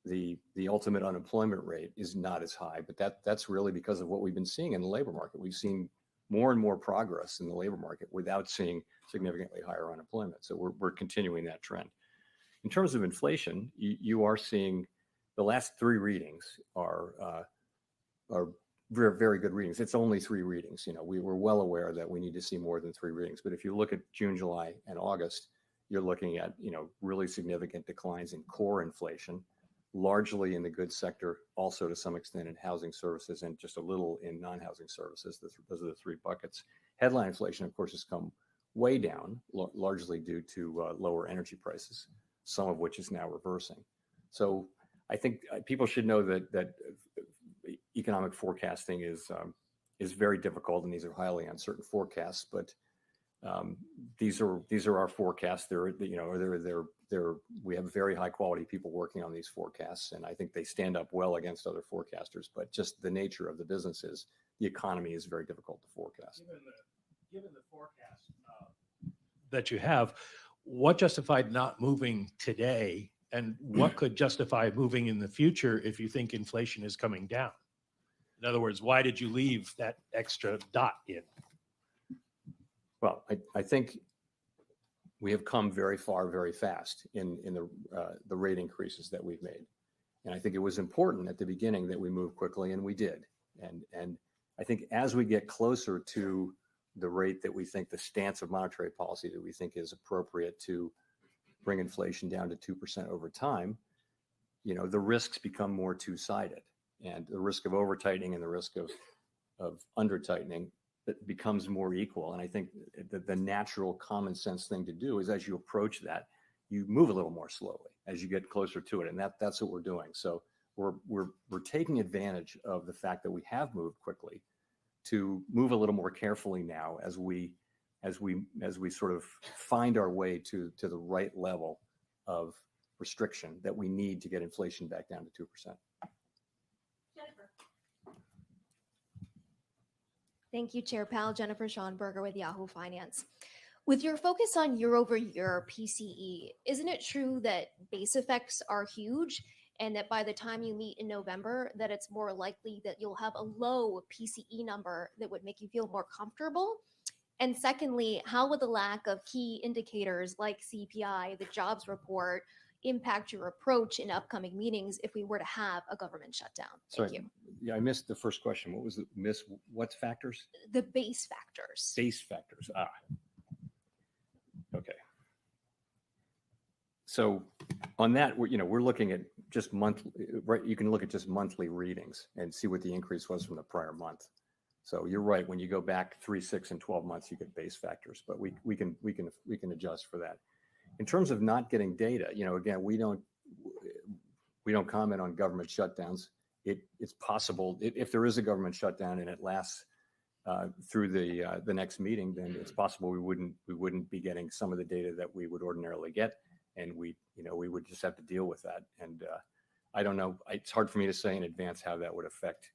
the ultimate unemployment rate is not as high, but that's really because of what we've been seeing in the labor market. We've seen more and more progress in the labor market without seeing significantly higher unemployment. So we're continuing that trend. In terms of inflation, you are seeing the last three readings are very, very good readings. It's only three readings. We were well aware that we need to see more than three readings. But if you look at June, July, and August, you're looking at really significant declines in core inflation, largely in the goods sector, also to some extent in housing services, and just a little in non-housing services. Those are the three buckets. Headline inflation, of course, has come way down, largely due to lower energy prices, some of which is now reversing. So I think people should know that economic forecasting is very difficult, and these are highly uncertain forecasts. But these are our forecasts. We have very high quality people working on these forecasts, and I think they stand up well against other forecasters. But just the nature of the business is the economy is very difficult to forecast. Given the forecast that you have, what justified not moving today, and what could justify moving in the future if you think inflation is coming down? In other words, why did you leave that extra dot in? Well, I think we have come very far, very fast in the rate increases that we've made. And I think it was important at the beginning that we move quickly, and we did. And I think as we get closer to the rate that we think, the stance of monetary policy that we think is appropriate to bring inflation down to 2% over time, the risks become more two-sided. And the risk of over-tightening and the risk of under-tightening, that becomes more equal. And I think the natural common sense thing to do is, as you approach that, you move a little more slowly as you get closer to it. And that's what we're doing. So we're taking advantage of the fact that we have moved quickly to move a little more carefully now as we sort of find our way to the right level of restriction that we need to get inflation back down to 2%. Thank you, Chair Powell. Jennifer Schonberger with Yahoo Finance. With your focus on year-over-year PCE, isn't it true that base effects are huge, and that by the time you meet in November, that it's more likely that you'll have a low PCE number that would make you feel more comfortable? And secondly, how would the lack of key indicators like CPI, the jobs report, impact your approach in upcoming meetings if we were to have a government shutdown? Thank you. Yeah, I missed the first question. What was the what factors? The base factors. Base factors. Okay. So on that, we're looking at just monthly, right? You can look at just monthly readings and see what the increase was from the prior month. So you're right. When you go back 3, 6, and 12 months, you get base factors, but we can adjust for that. In terms of not getting data, again, we don't comment on government shutdowns. It's possible if there is a government shutdown and it lasts through the next meeting, then it's possible we wouldn't be getting some of the data that we would ordinarily get, and we would just have to deal with that. And I don't know. It's hard for me to say in advance how that would affect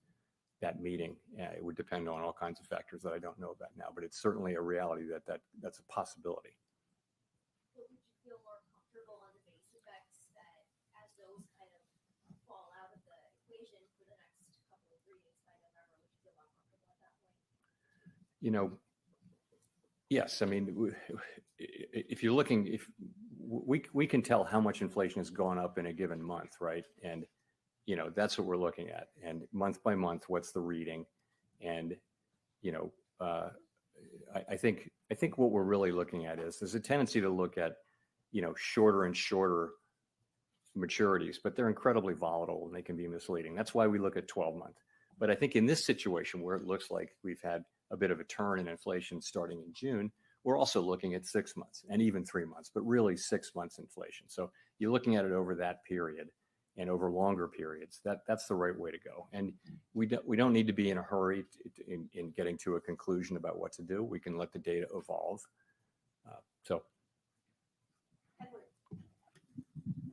that meeting. It would depend on all kinds of factors that I don't know about now, but it's certainly a reality that's a possibility. Yes. I mean, if we can tell how much inflation has gone up in a given month, right? And that's what we're looking at. And month by month, what's the reading? And I think what we're really looking at is there's a tendency to look at shorter and shorter maturities, but they're incredibly volatile and they can be misleading. That's why we look at 12-month. But I think in this situation where it looks like we've had a bit of a turn in inflation starting in June, we're also looking at 6 months and even 3 months, but really 6 months inflation. So you're looking at it over that period and over longer periods. That's the right way to go. And we don't need to be in a hurry in getting to a conclusion about what to do. We can let the data evolve.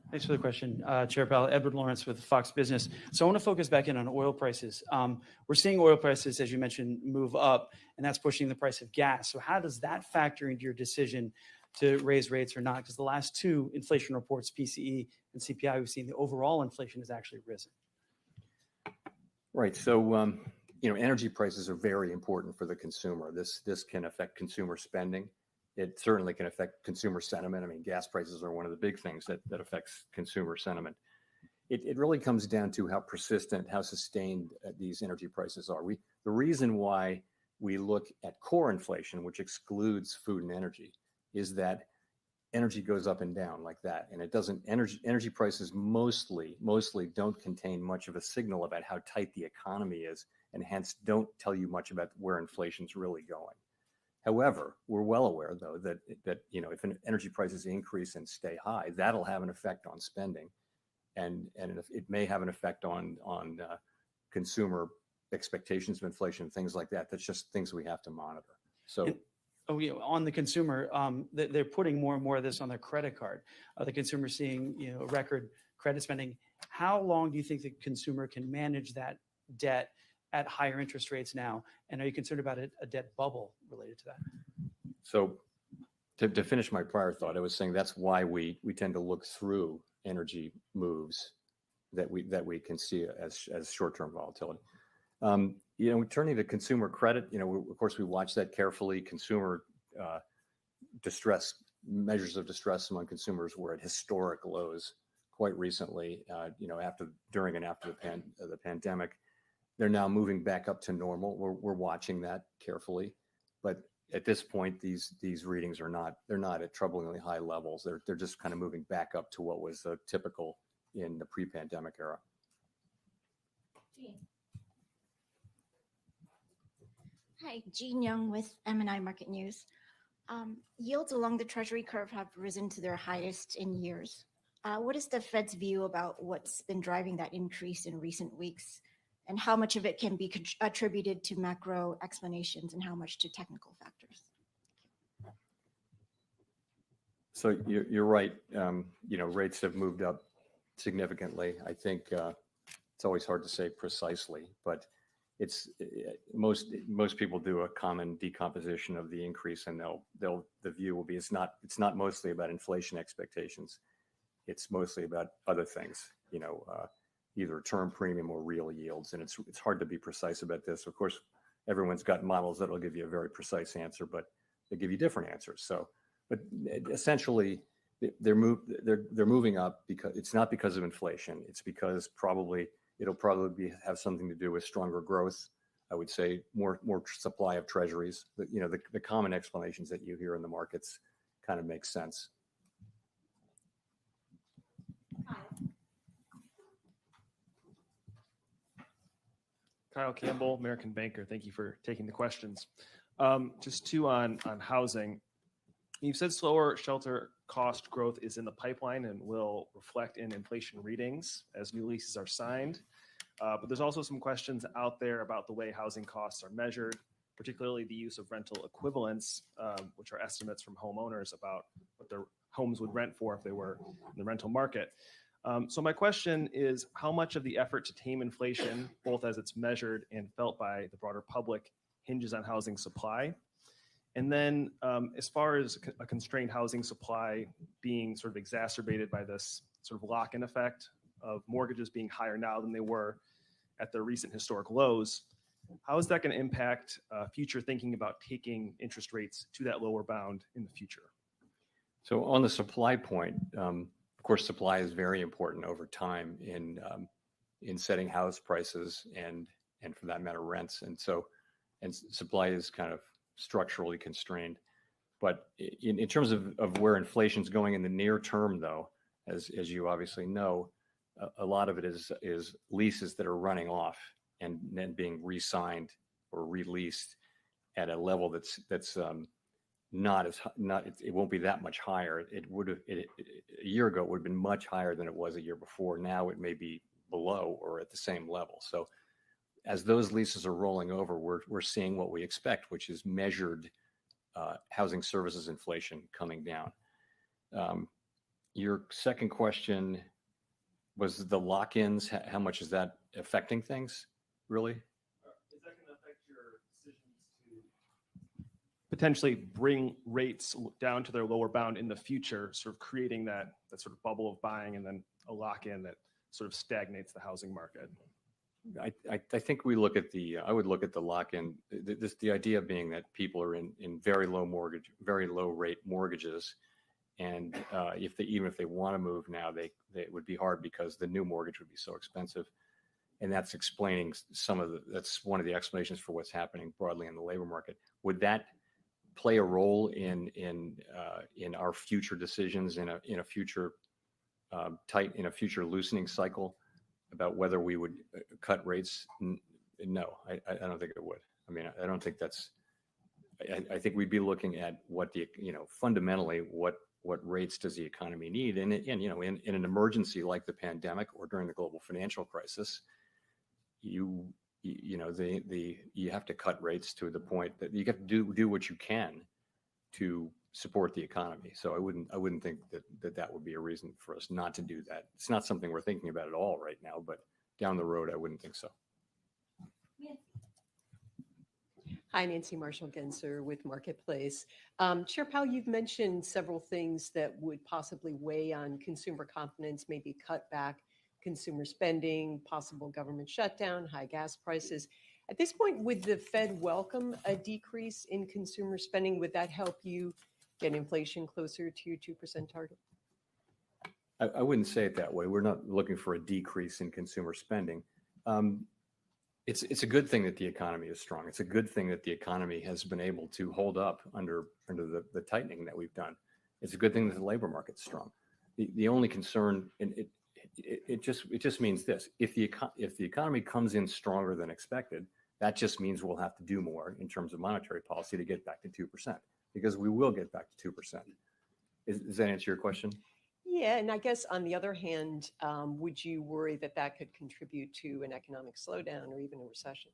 Thanks for the question, Chair Powell. Edward Lawrence with Fox Business. So I want to focus back in on oil prices. We're seeing oil prices, as you mentioned, move up, and that's pushing the price of gas. So how does that factor into your decision to raise rates or not? Because the last two inflation reports, PCE and CPI, we've seen the overall inflation has actually risen. Right. So, energy prices are very important for the consumer. This can affect consumer spending. It certainly can affect consumer sentiment. I mean, gas prices are one of the big things that affects consumer sentiment. It really comes down to how persistent, how sustained these energy prices are. The reason why we look at core inflation, which excludes food and energy, is that energy goes up and down like that. And it doesn't, energy prices mostly don't contain much of a signal about how tight the economy is, and hence don't tell you much about where inflation's really going. However, we're well aware, though, that if energy prices increase and stay high, that'll have an effect on spending, and it may have an effect on consumer expectations of inflation, things like that. That's just things we have to monitor. So. On the consumer, they're putting more and more of this on their credit card. The consumer seeing record credit spending. How long do you think the consumer can manage that debt at higher interest rates now? And are you concerned about a debt bubble related to that? So to finish my prior thought, I was saying that's why we tend to look through energy moves that we can see as short-term volatility. Turning to consumer credit, of course, we watch that carefully. Consumer distress, measures of distress among consumers were at historic lows quite recently, during and after the pandemic. They're now moving back up to normal. We're watching that carefully, but at this point, these readings they're not at troublingly high levels. They're just kind of moving back up to what was typical in the pre-pandemic era. Hi, Jean Young with M&I Market News. Yields along the Treasury curve have risen to their highest in years. What is the Fed's view about what's been driving that increase in recent weeks, and how much of it can be attributed to macro explanations and how much to technical factors? So you're right. Rates have moved up significantly. I think it's always hard to say precisely, but most people do a common decomposition of the increase, and the view will be it's not mostly about inflation expectations. It's mostly about other things, either term premium or real yields, and it's hard to be precise about this. Of course, everyone's got models that will give you a very precise answer, but they give you different answers. So, but essentially, they're moving up because it's not because of inflation. It's because it'll probably have something to do with stronger growth. I would say more supply of treasuries. The common explanations that you hear in the markets kind of make sense. Kyle Campbell, American Banker. Thank you for taking the questions. Just two on housing. You've said slower shelter cost growth is in the pipeline and will reflect in inflation readings as new leases are signed. But there's also some questions out there about the way housing costs are measured, particularly the use of rental equivalents, which are estimates from homeowners about what their homes would rent for if they were in the rental market. So my question is, how much of the effort to tame inflation, both as it's measured and felt by the broader public, hinges on housing supply? And then as far as a constrained housing supply being sort of exacerbated by this sort of lock-in effect of mortgages being higher now than they were at their recent historic lows, how is that going to impact future thinking about taking interest rates to that lower bound in the future? So on the supply point, of course, supply is very important over time in setting house prices and for that matter rents. And supply is kind of structurally constrained. But in terms of where inflation's going in the near term, though, as you obviously know, a lot of it is leases that are running off and then being re-signed or released at a level that's it won't be that much higher. A year ago it would have been much higher than it was a year before. Now it may be below or at the same level. So as those leases are rolling over, we're seeing what we expect, which is measured housing services inflation coming down. Your second question was the lock-ins. How much is that affecting things, really? Is that going to affect your decisions to potentially bring rates down to their lower bound in the future, sort of creating that sort of bubble of buying and then a lock-in that sort of stagnates the housing market? I think I would look at the lock-in, the idea being that people are in very low rate mortgages. And even if they want to move now, it would be hard because the new mortgage would be so expensive. And that's explaining that's one of the explanations for what's happening broadly in the labor market. Would that play a role in our future decisions in a future loosening cycle about whether we would cut rates? No, I don't think it would. I mean, I don't think that's. I think we'd be looking at fundamentally what rates does the economy need, and in an emergency like the pandemic or during the global financial crisis, you have to cut rates to the point that you have to do what you can to support the economy. So I wouldn't think that would be a reason for us not to do that. It's not something we're thinking about at all right now, but down the road, I wouldn't think so. Hi, Nancy Marshall-Genzer with Marketplace. Chair Powell, you've mentioned several things that would possibly weigh on consumer confidence, maybe cut back consumer spending, possible government shutdown, high gas prices. At this point, would the Fed welcome a decrease in consumer spending? Would that help you get inflation closer to your 2% target? I wouldn't say it that way. We're not looking for a decrease in consumer spending. It's a good thing that the economy is strong. It's a good thing that the economy has been able to hold up under the tightening that we've done. It's a good thing that the labor market's strong. The only concern, and it just means this: if the economy comes in stronger than expected, that just means we'll have to do more in terms of monetary policy to get back to 2%, because we will get back to 2%. Does that answer your question? Yeah, and I guess on the other hand, would you worry that could contribute to an economic slowdown or even a recession?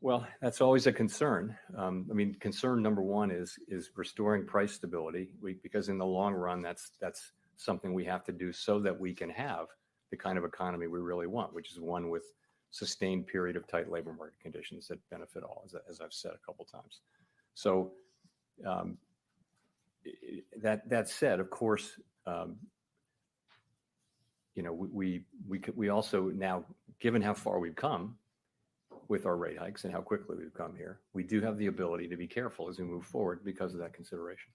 Well, that's always a concern. I mean, concern number one is restoring price stability, because in the long run, that's something we have to do so that we can have the kind of economy we really want, which is one with sustained period of tight labor market conditions that benefit all, as I've said a couple times. So that said, of course, we also now, given how far we've come with our rate hikes and how quickly we've come here, we do have the ability to be careful as we move forward because of that consideration.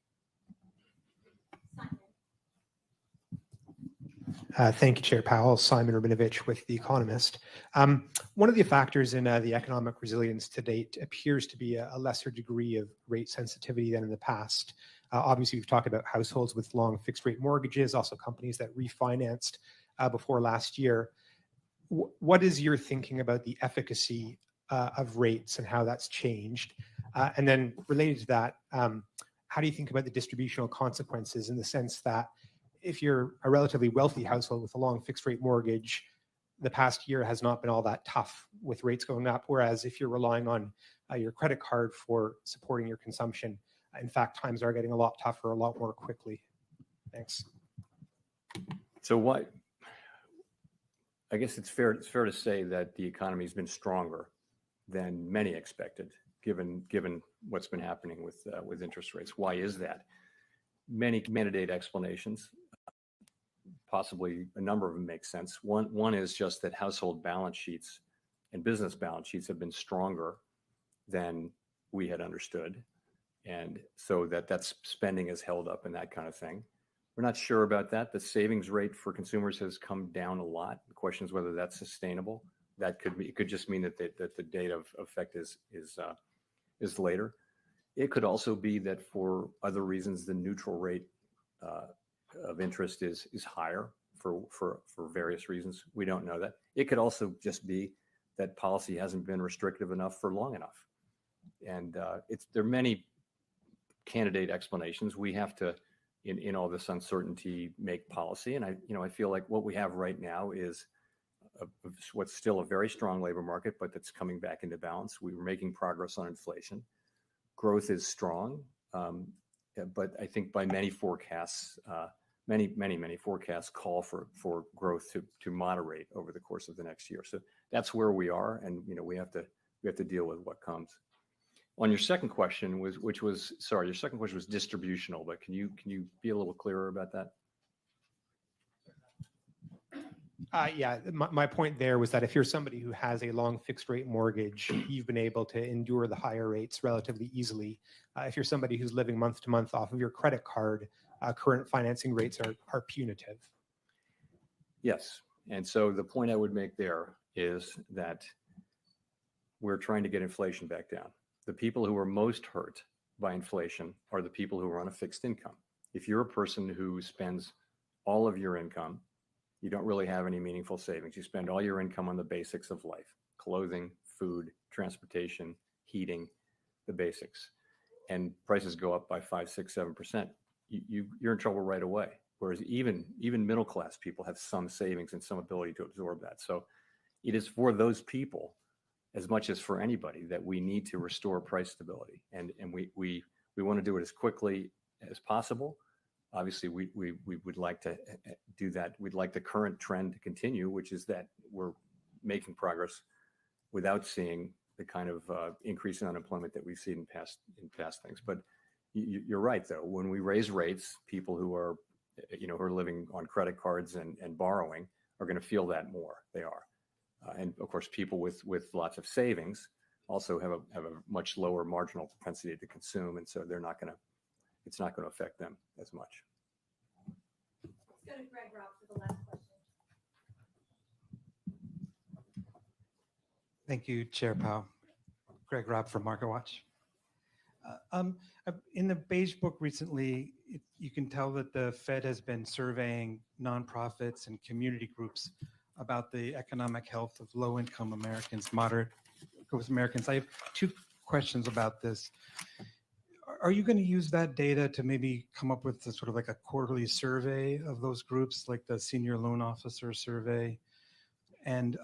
Thank you, Chair Powell. Simon Rabinovich with The Economist. One of the factors in the economic resilience to date appears to be a lesser degree of rate sensitivity than in the past. Obviously, we've talked about households with long fixed rate mortgages, also companies that refinanced before last year. What is your thinking about the efficacy of rates and how that's changed? And then related to that, how do you think about the distributional consequences, in the sense that if you're a relatively wealthy household with a long fixed rate mortgage, the past year has not been all that tough with rates going up, whereas if you're relying on your credit card for supporting your consumption, in fact, times are getting a lot tougher, a lot more quickly. Thanks. So I guess it's fair to say that the economy has been stronger than many expected, given what's been happening with interest rates. Why is that? Many candidate explanations. Possibly a number of them make sense. One is just that household balance sheets and business balance sheets have been stronger than we had understood. And so that's spending is held up and that kind of thing. We're not sure about that. The savings rate for consumers has come down a lot. The question is whether that's sustainable. That could be, it could just mean that the date of effect is later. It could also be that for other reasons, the neutral rate of interest is higher for various reasons. We don't know that. It could also just be that policy hasn't been restrictive enough for long enough. And there are many candidate explanations. We have to, in all this uncertainty, make policy. And I feel like what we have right now is what's still a very strong labor market, but that's coming back into balance. We were making progress on inflation. Growth is strong, but I think by many forecasts, many forecasts call for growth to moderate over the course of the next year. So that's where we are, and we have to deal with what comes. On your second question your second question was distributional, but can you be a little clearer about that? Yeah, my point there was that if you're somebody who has a long fixed rate mortgage, you've been able to endure the higher rates relatively easily. If you're somebody who's living month to month off of your credit card, current financing rates are punitive. Yes. And so the point I would make there is that we're trying to get inflation back down. The people who are most hurt by inflation are the people who are on a fixed income. If you're a person who spends all of your income, you don't really have any meaningful savings. You spend all your income on the basics of life: clothing, food, transportation, heating, the basics. And prices go up by 5, 6, 7%. You're in trouble right away. Whereas even middle class people have some savings and some ability to absorb that. So it is for those people, as much as for anybody, that we need to restore price stability. And we want to do it as quickly as possible. Obviously, we would like to do that. We'd like the current trend to continue, which is that we're making progress without seeing the kind of increase in unemployment that we've seen in past things. But you're right, though. When we raise rates, people who are living on credit cards and borrowing are going to feel that more. They are. And of course, people with lots of savings also have a much lower marginal propensity to consume, and so it's not going to affect them as much. Let's go to Greg Robb for the last question. Thank you, Chair Powell. Greg Robb from MarketWatch. In the Beige Book recently, you can tell that the Fed has been surveying nonprofits and community groups about the economic health of low-income Americans, moderate-income Americans. I have two questions about this. Are you going to use that data to maybe come up with sort of like a quarterly survey of those groups, like the Senior Loan Officer Survey? And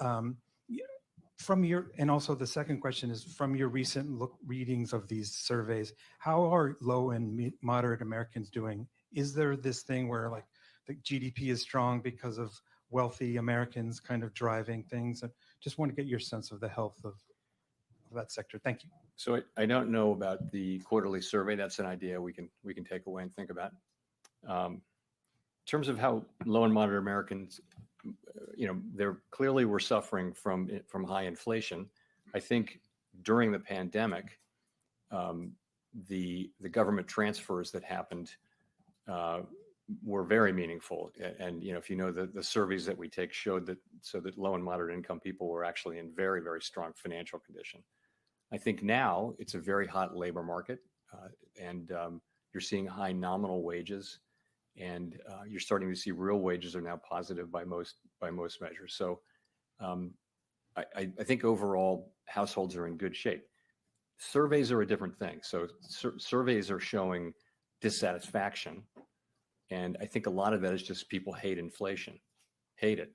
and also the second question is, from your recent readings of these surveys, how are low and moderate Americans doing? Is there this thing where like the GDP is strong because of wealthy Americans kind of driving things? I just want to get your sense of the health of that sector. Thank you. So I don't know about the quarterly survey. That's an idea we can take away and think about. In terms of how low and moderate Americans, they're clearly were suffering from high inflation. I think during the pandemic, the government transfers that happened were very meaningful. And if the surveys that we take showed that low and moderate income people were actually in very, very strong financial condition. I think now it's a very hot labor market, and you're seeing high nominal wages, and you're starting to see real wages are now positive by most measures. So I think overall households are in good shape. Surveys are a different thing. So surveys are showing dissatisfaction, and I think a lot of that is just people hate inflation, hate it.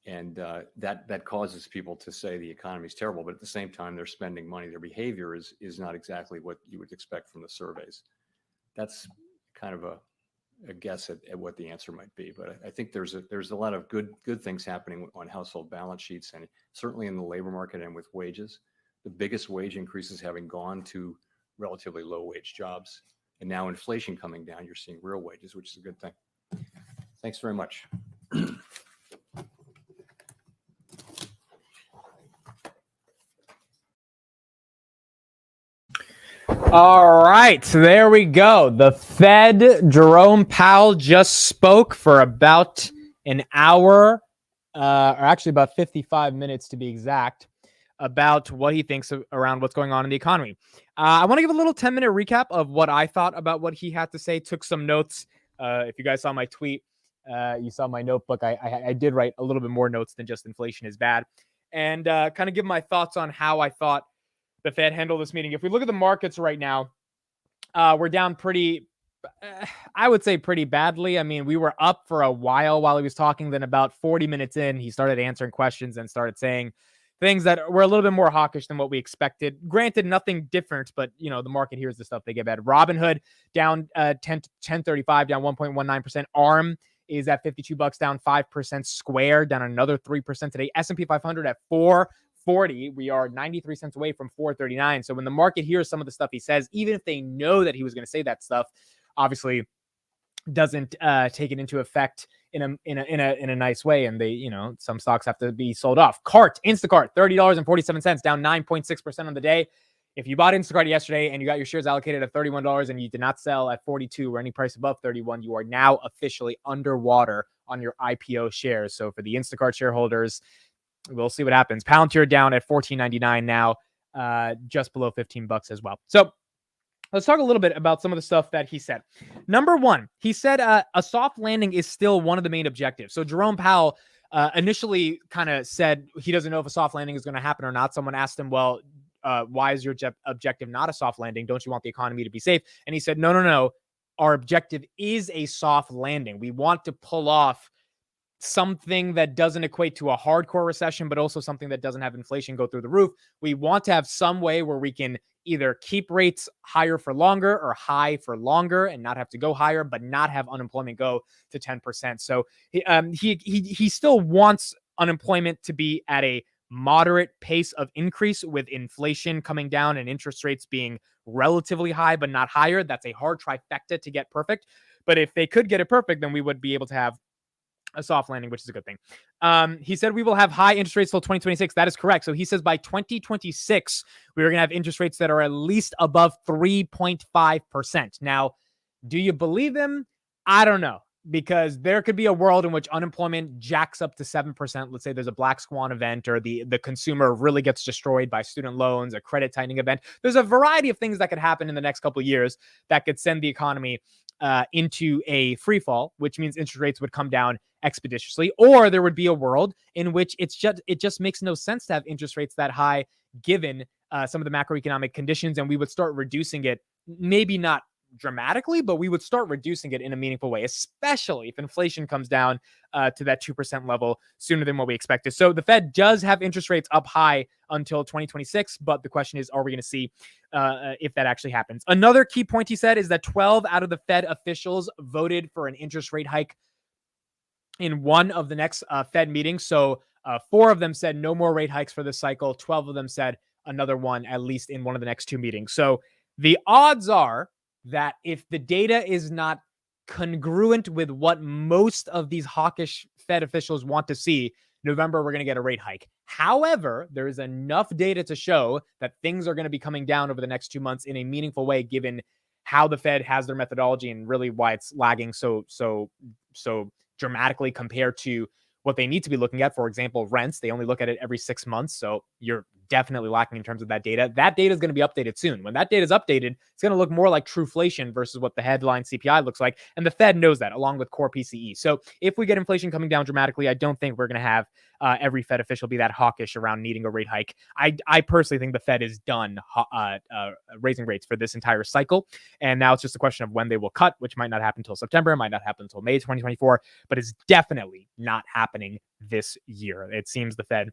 And that causes people to say the economy is terrible, but at the same time, they're spending money. Their behavior is not exactly what you would expect from the surveys. That's kind of a guess at what the answer might be. But I think there's a lot of good things happening on household balance sheets, and certainly in the labor market and with wages. The biggest wage increases having gone to relatively low wage jobs, and now inflation coming down, you're seeing real wages, which is a good thing. Thanks very much. All right, so there we go. The Fed, Jerome Powell, just spoke for about an hour, or actually about 55 minutes to be exact, about what he thinks around what's going on in the economy. I want to give a little 10-minute recap of what I thought about what he had to say. Took some notes. If you guys saw my tweet, you saw my notebook. I did write a little bit more notes than just inflation is bad, and kind of give my thoughts on how I thought the Fed handled this meeting. If we look at the markets right now, we're down pretty, I would say pretty badly. I mean, we were up for a while he was talking. Then about 40 minutes in, he started answering questions and started saying things that were a little bit more hawkish than what we expected. Granted, nothing different, but the market hears the stuff they get bad. Robinhood down 1035, down 1.19%. ARM is at $52, down 5%. Square down another 3% today. S&P 500 at 440. We are 93 cents away from 439. So when the market hears some of the stuff he says, even if they know that he was going to say that stuff, obviously doesn't take it into effect in a nice way, and they some stocks have to be sold off. Instacart $30.47, down 9.6% on the day. If you bought Instacart yesterday and you got your shares allocated at $31 and you did not sell at 42 or any price above 31, you are now officially underwater on your IPO shares. So for the Instacart shareholders, we'll see what happens. Palantir down at $14.99 now, just below $15 as well. So let's talk a little bit about some of the stuff that he said. Number one, he said a soft landing is still one of the main objectives. So Jerome Powell initially kind of said he doesn't know if a soft landing is going to happen or not. Someone asked him, well, why is your objective not a soft landing? Don't you want the economy to be safe? And he said, no. Our objective is a soft landing. We want to pull off something that doesn't equate to a hardcore recession, but also something that doesn't have inflation go through the roof. We want to have some way where we can either keep rates higher for longer or high for longer and not have to go higher, but not have unemployment go to 10%. So he still wants unemployment to be at a moderate pace of increase, with inflation coming down and interest rates being relatively high, but not higher. That's a hard trifecta to get perfect. But if they could get it perfect, then we would be able to have a soft landing, which is a good thing. He said we will have high interest rates till 2026. That is correct. So he says by 2026, we're going to have interest rates that are at least above 3.5%. Now, do you believe him? I don't know, because there could be a world in which unemployment jacks up to 7%. Let's say there's a black swan event, or the consumer really gets destroyed by student loans, a credit tightening event. There's a variety of things that could happen in the next couple of years that could send the economy into a free fall, which means interest rates would come down expeditiously. Or there would be a world in which it just makes no sense to have interest rates that high, given some of the macroeconomic conditions, and we would start reducing it, maybe not dramatically, but we would start reducing it in a meaningful way, especially if inflation comes down to that 2% level sooner than what we expected. So the Fed does have interest rates up high until 2026, but the question is, are we going to see if that actually happens? Another key point he said is that 12 out of the Fed officials voted for an interest rate hike in one of the next Fed meetings. So 4 of them said no more rate hikes for this cycle. 12 of them said another one, at least in one of the next 2 meetings. So the odds are that if the data is not congruent with what most of these hawkish Fed officials want to see, November, we're going to get a rate hike. However, there is enough data to show that things are going to be coming down over the next 2 months in a meaningful way, given how the Fed has their methodology and really why it's lagging so dramatically compared to what they need to be looking at. For example, rents, they only look at it every 6 months. So you're definitely lacking in terms of that data. That data is going to be updated soon. When that data is updated, it's going to look more like trueflation versus what the headline CPI looks like. And the Fed knows that, along with core PCE. So if we get inflation coming down dramatically, I don't think we're going to have every Fed official be that hawkish around needing a rate hike. I personally think the Fed is done raising rates for this entire cycle. And now it's just a question of when they will cut, which might not happen until September, might not happen until May 2024, but it's definitely not happening this year. It seems the Fed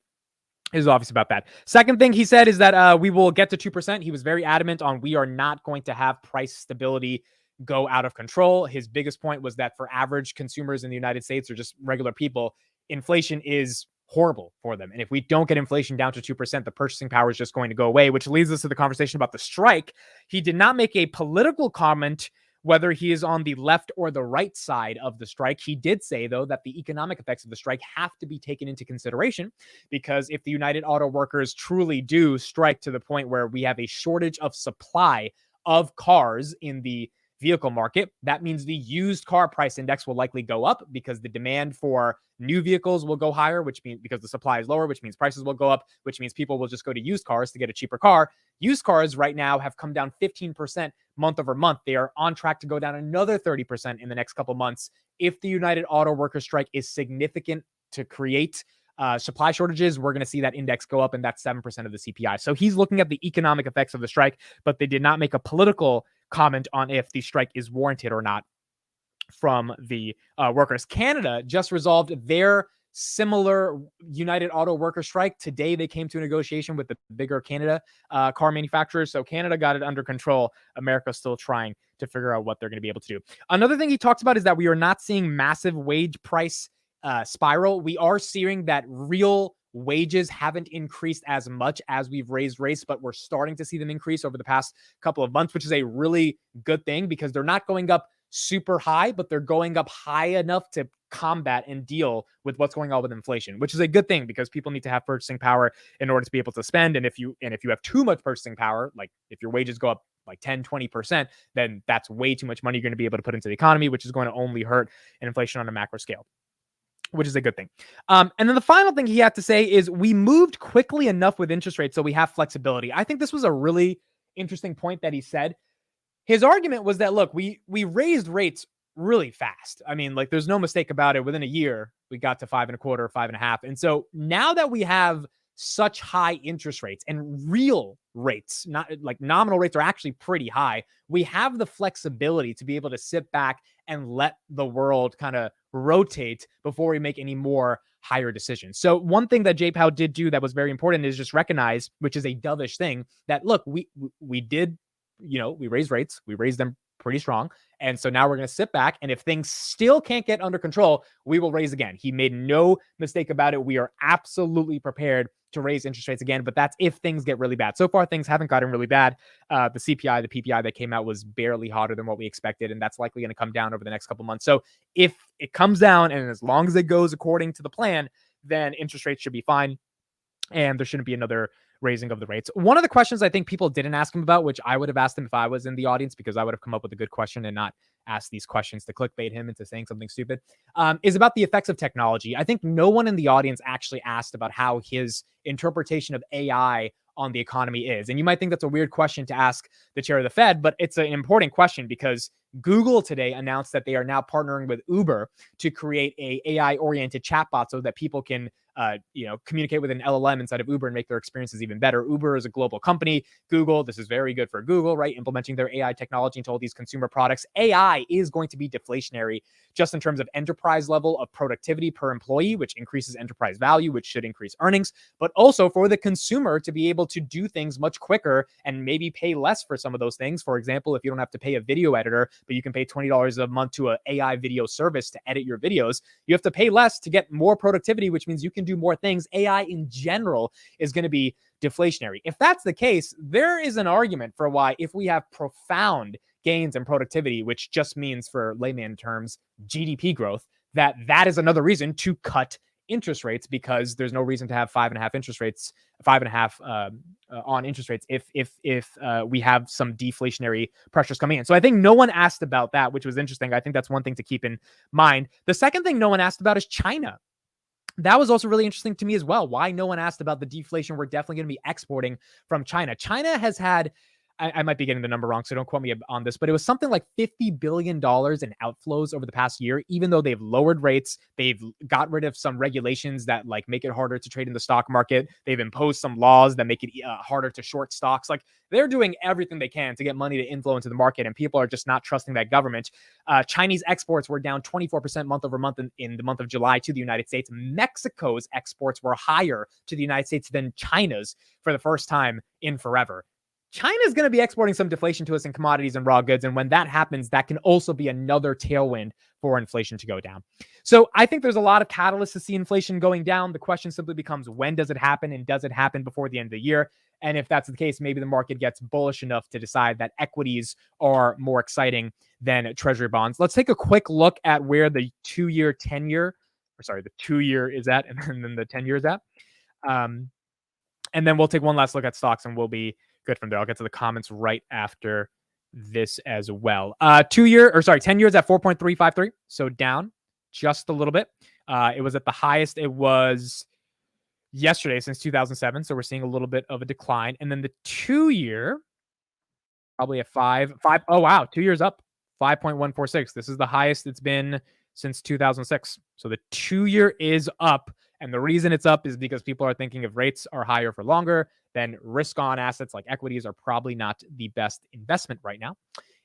is obvious about that. Second thing he said is that we will get to 2%. He was very adamant on we are not going to have price stability go out of control. His biggest point was that for average consumers in the United States, or just regular people, inflation is horrible for them. And if we don't get inflation down to 2%, the purchasing power is just going to go away, which leads us to the conversation about the strike. He did not make a political comment whether he is on the left or the right side of the strike. He did say, though, that the economic effects of the strike have to be taken into consideration, because if the United Auto Workers truly do strike to the point where we have a shortage of supply of cars in the vehicle market. That means the used car price index will likely go up because the demand for new vehicles will go higher, which means because the supply is lower, which means prices will go up, which means people will just go to used cars to get a cheaper car. Used cars right now have come down 15% month over month. They are on track to go down another 30% in the next couple months. If the United Auto Workers strike is significant to create supply shortages, we're going to see that index go up, and that's 7% of the CPI. So he's looking at the economic effects of the strike, but they did not make a political comment on if the strike is warranted or not from the workers. Canada just resolved their similar United Auto Worker strike. Today, they came to a negotiation with the bigger Canada car manufacturers. So Canada got it under control. America's still trying to figure out what they're going to be able to do. Another thing he talks about is that we are not seeing massive wage price spiral. We are seeing that real wages haven't increased as much as we've raised rates, but we're starting to see them increase over the past couple of months, which is a really good thing because they're not going up super high, but they're going up high enough to combat and deal with what's going on with inflation, which is a good thing because people need to have purchasing power in order to be able to spend. And if you have too much purchasing power, like if your wages go up like 10, 20%, then that's way too much money you're going to be able to put into the economy, which is going to only hurt inflation on a macro scale, which is a good thing. And then the final thing he had to say is we moved quickly enough with interest rates so we have flexibility. I think this was a really interesting point that he said. His argument was that, look, we raised rates really fast. I mean, like, there's no mistake about it. Within a year, we got to 5.25, 5.5. And so now that we have such high interest rates and real rates, not like nominal rates are actually pretty high, we have the flexibility to be able to sit back and let the world kind of rotate before we make any more higher decisions. So one thing that Jay Powell did do that was very important is just recognize, which is a dovish thing, that look, we did, we raised rates, we raised them pretty strong. And so now we're going to sit back, and if things still can't get under control, we will raise again. He made no mistake about it. We are absolutely prepared to raise interest rates again, but that's if things get really bad. So far, things haven't gotten really bad. The CPI, the PPI that came out was barely hotter than what we expected, and that's likely going to come down over the next couple months. So if it comes down, and as long as it goes according to the plan, then interest rates should be fine, and there shouldn't be another raising of the rates. One of the questions I think people didn't ask him about, which I would have asked him if I was in the audience, because I would have come up with a good question and not ask these questions to clickbait him into saying something stupid, is about the effects of technology. I think no one in the audience actually asked about how his interpretation of AI on the economy is. And you might think that's a weird question to ask the chair of the Fed, but it's an important question because Google today announced that they are now partnering with Uber to create a AI-oriented chatbot so that people can communicate with an LLM inside of Uber and make their experiences even better. Uber is a global company. Google, this is very good for Google, right? Implementing their AI technology into all these consumer products. AI is going to be deflationary just in terms of enterprise level of productivity per employee, which increases enterprise value, which should increase earnings, but also for the consumer to be able to do things much quicker and maybe pay less for some of those things. For example, if you don't have to pay a video editor, but you can pay $20 a month to an AI video service to edit your videos, you have to pay less to get more productivity, which means you can do more things. AI in general is going to be deflationary. If that's the case, there is an argument for why, if we have profound gains in productivity, which just means for layman terms, GDP growth, that is another reason to cut interest rates, because there's no reason to have 5.5 interest rates, 5.5 on interest rates if we have some deflationary pressures coming in. So I think no one asked about that, which was interesting. I think that's one thing to keep in mind. The second thing no one asked about is China. That was also really interesting to me as well. Why no one asked about the deflation we're definitely going to be exporting from China. China has had, I might be getting the number wrong, so don't quote me on this, but it was something like $50 billion in outflows over the past year, even though they've lowered rates. They've got rid of some regulations that like make it harder to trade in the stock market. They've imposed some laws that make it harder to short stocks. Like, they're doing everything they can to get money to inflow into the market, and people are just not trusting that government. Chinese exports were down 24% month over month in the month of July to the United States. Mexico's exports were higher to the United States than China's for the first time in forever. China's going to be exporting some deflation to us in commodities and raw goods. And when that happens, that can also be another tailwind for inflation to go down. So I think there's a lot of catalysts to see inflation going down. The question simply becomes, when does it happen? And does it happen before the end of the year? And if that's the case, maybe the market gets bullish enough to decide that equities are more exciting than treasury bonds. Let's take a quick look at where the 2-year, 10-year, the 2-year is at, and then the 10-year is at. And then we'll take one last look at stocks, and we'll be good from there. I'll get to the comments right after this as well. 10 years at 4.353. So down just a little bit. It was at the highest it was yesterday since 2007. So we're seeing a little bit of a decline. And then the 2 year, probably at 5. Oh, wow. 2 years up, 5.146. This is the highest it's been since 2006. So the 2 year is up. And the reason it's up is because people are thinking if rates are higher for longer, then risk on assets like equities are probably not the best investment right now.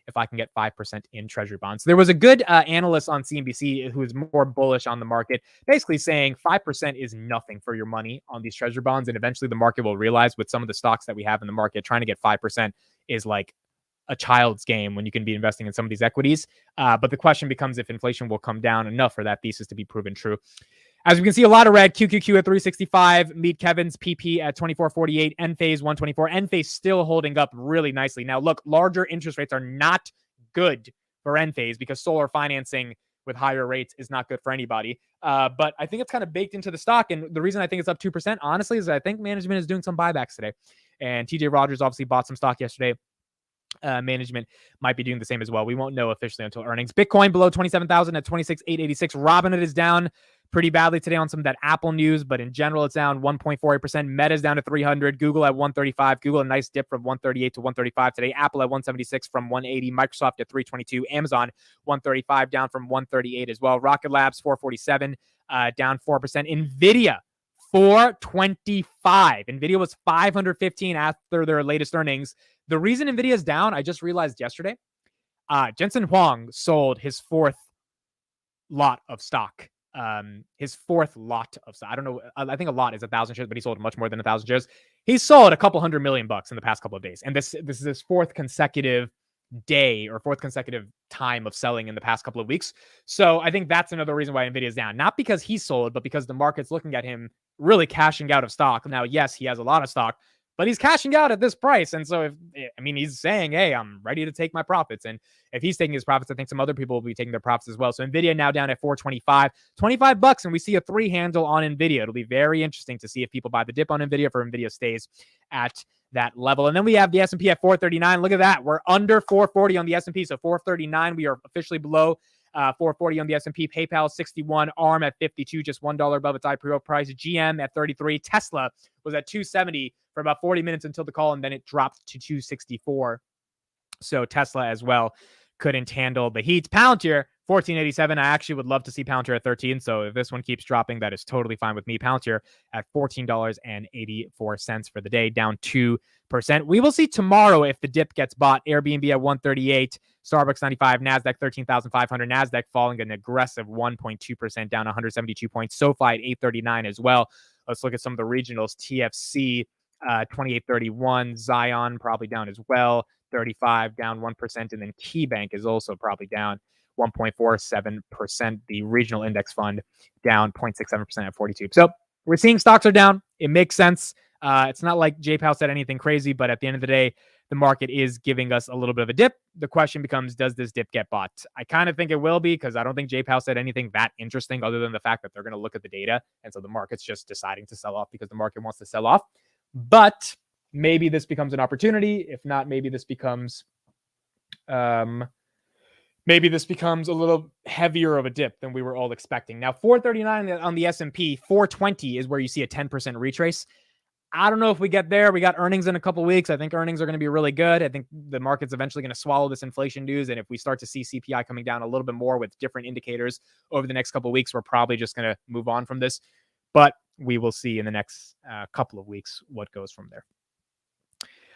If I can get 5% in treasury bonds. There was a good analyst on CNBC who is more bullish on the market, basically saying 5% is nothing for your money on these treasury bonds. And eventually the market will realize with some of the stocks that we have in the market, trying to get 5% is like a child's game when you can be investing in some of these equities. But the question becomes if inflation will come down enough for that thesis to be proven true. As we can see, a lot of red. QQQ at 365. Meet Kevin's PP at 24.48. Enphase 124. Enphase still holding up really nicely. Now, look, larger interest rates are not good for Enphase because solar financing with higher rates is not good for anybody. But I think it's kind of baked into the stock. And the reason I think it's up 2%, honestly, is I think management is doing some buybacks today. And TJ Rogers obviously bought some stock yesterday. Management might be doing the same as well. We won't know officially until earnings. Bitcoin below 27,000 at 26,886. Robinhood is down pretty badly today on some of that Apple news, but in general, it's down 1.48%. Meta's down to 300. Google at 135. Google a nice dip from 138 to 135 today. Apple at 176 from 180. Microsoft at 322. Amazon 135 down from 138 as well. Rocket Labs 447 down 4%. Nvidia 425. Nvidia was 515 after their latest earnings. The reason Nvidia is down, I just realized yesterday, Jensen Huang sold his fourth lot of stock. His fourth lot of stock. I don't know. I think a lot is 1,000 shares, but he sold much more than 1,000 shares. He sold a couple $100 million in the past couple of days. And this is his fourth consecutive day or fourth consecutive time of selling in the past couple of weeks. So I think that's another reason why Nvidia is down. Not because he sold, but because the market's looking at him really cashing out of stock. Now, yes, he has a lot of stock, but he's cashing out at this price. And so he's saying, hey, I'm ready to take my profits. And if he's taking his profits, I think some other people will be taking their profits as well. So Nvidia now down at 425, $25, and we see a 3 handle on Nvidia. It'll be very interesting to see if people buy the dip on Nvidia, for Nvidia stays at that level. And then we have the S&P at 439. Look at that. We're under 440 on the S&P. So 439, we are officially below 440 on the S&P. PayPal 61, ARM at 52, just $1 above its IPO price. GM at 33. Tesla was at 270 for about 40 minutes until the call, and then it dropped to 264. So Tesla as well couldn't handle the heat. Palantir 1487. I actually would love to see Palantir at 13. So if this one keeps dropping, that is totally fine with me. Palantir at $14.84 for the day, down 2%. We will see tomorrow if the dip gets bought. Airbnb at 138, Starbucks 95, NASDAQ 13,500, NASDAQ falling an aggressive 1.2%, down 172 points. SoFi at 839 as well. Let's look at some of the regionals. TFC 2831, Zion probably down as well, 35 down 1%, and then KeyBank is also probably down 1.47%. The regional index fund down 0.67% at 42. So we're seeing stocks are down. It makes sense. It's not like Jay Powell said anything crazy, but at the end of the day, the market is giving us a little bit of a dip. The question becomes, does this dip get bought? I kind of think it will be, because I don't think Jay Powell said anything that interesting other than the fact that they're going to look at the data. And so the market's just deciding to sell off because the market wants to sell off. But maybe this becomes an opportunity. If not, maybe this becomes a little heavier of a dip than we were all expecting. Now, 439 on the S&P, 420 is where you see a 10% retrace. I don't know if we get there. We got earnings in a couple weeks. I think earnings are going to be really good. I think the market's eventually going to swallow this inflation news. And if we start to see CPI coming down a little bit more with different indicators over the next couple of weeks, we're probably just going to move on from this. But we will see in the next couple of weeks what goes from there.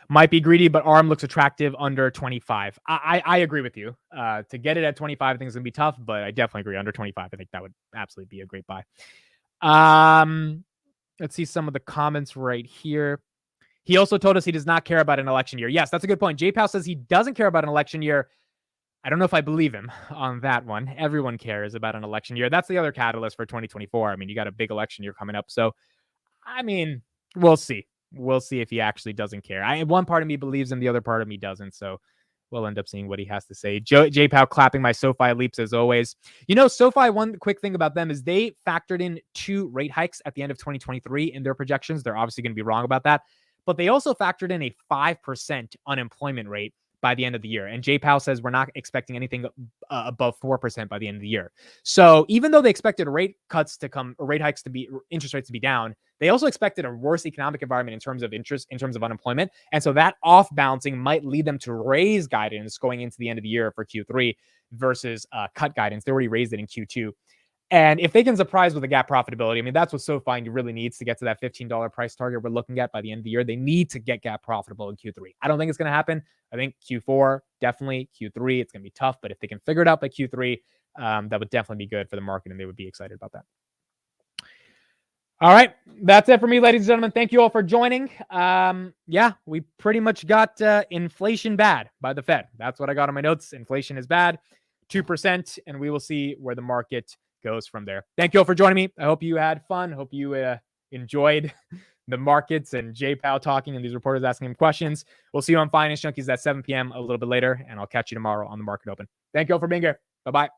Might be greedy, but ARM looks attractive under 25. I agree with you. To get it at 25, I think it's going to be tough, but I definitely agree. Under 25, I think that would absolutely be a great buy. Let's see some of the comments right here. He also told us he does not care about an election year. Yes, that's a good point. Jay Powell says he doesn't care about an election year. I don't know if I believe him on that one. Everyone cares about an election year. That's the other catalyst for 2024. I mean, you got a big election year coming up. So, I mean, we'll see. We'll see if he actually doesn't care. One part of me believes him, the other part of me doesn't. So we'll end up seeing what he has to say. Jay Powell clapping my SoFi leaps as always. You know, SoFi, one quick thing about them is they factored in 2 rate hikes at the end of 2023 in their projections. They're obviously going to be wrong about that. But they also factored in a 5% unemployment rate by the end of the year. And Jay Powell says we're not expecting anything above 4% by the end of the year. So even though they expected rate hikes to be, interest rates to be down, they also expected a worse economic environment in terms of unemployment. And so that off balancing might lead them to raise guidance going into the end of the year for Q3 versus cut guidance. They already raised it in Q2. And if they can surprise with the GAAP profitability, I mean, that's what SoFi really needs to get to that $15 price target we're looking at by the end of the year. They need to get GAAP profitable in Q3. I don't think it's going to happen. I think Q4, definitely. Q3, it's going to be tough. But if they can figure it out by Q3, that would definitely be good for the market, and they would be excited about that. All right. That's it for me, ladies and gentlemen. Thank you all for joining. Yeah, we pretty much got inflation bad by the Fed. That's what I got on my notes. Inflation is bad, 2%, and we will see where the market goes from there. Thank you all for joining me. I hope you had fun. Hope you enjoyed the markets and Jay Powell talking and these reporters asking him questions. We'll see you on Finance Junkies at 7 p.m. a little bit later, and I'll catch you tomorrow on the Market Open. Thank you all for being here. Bye-bye.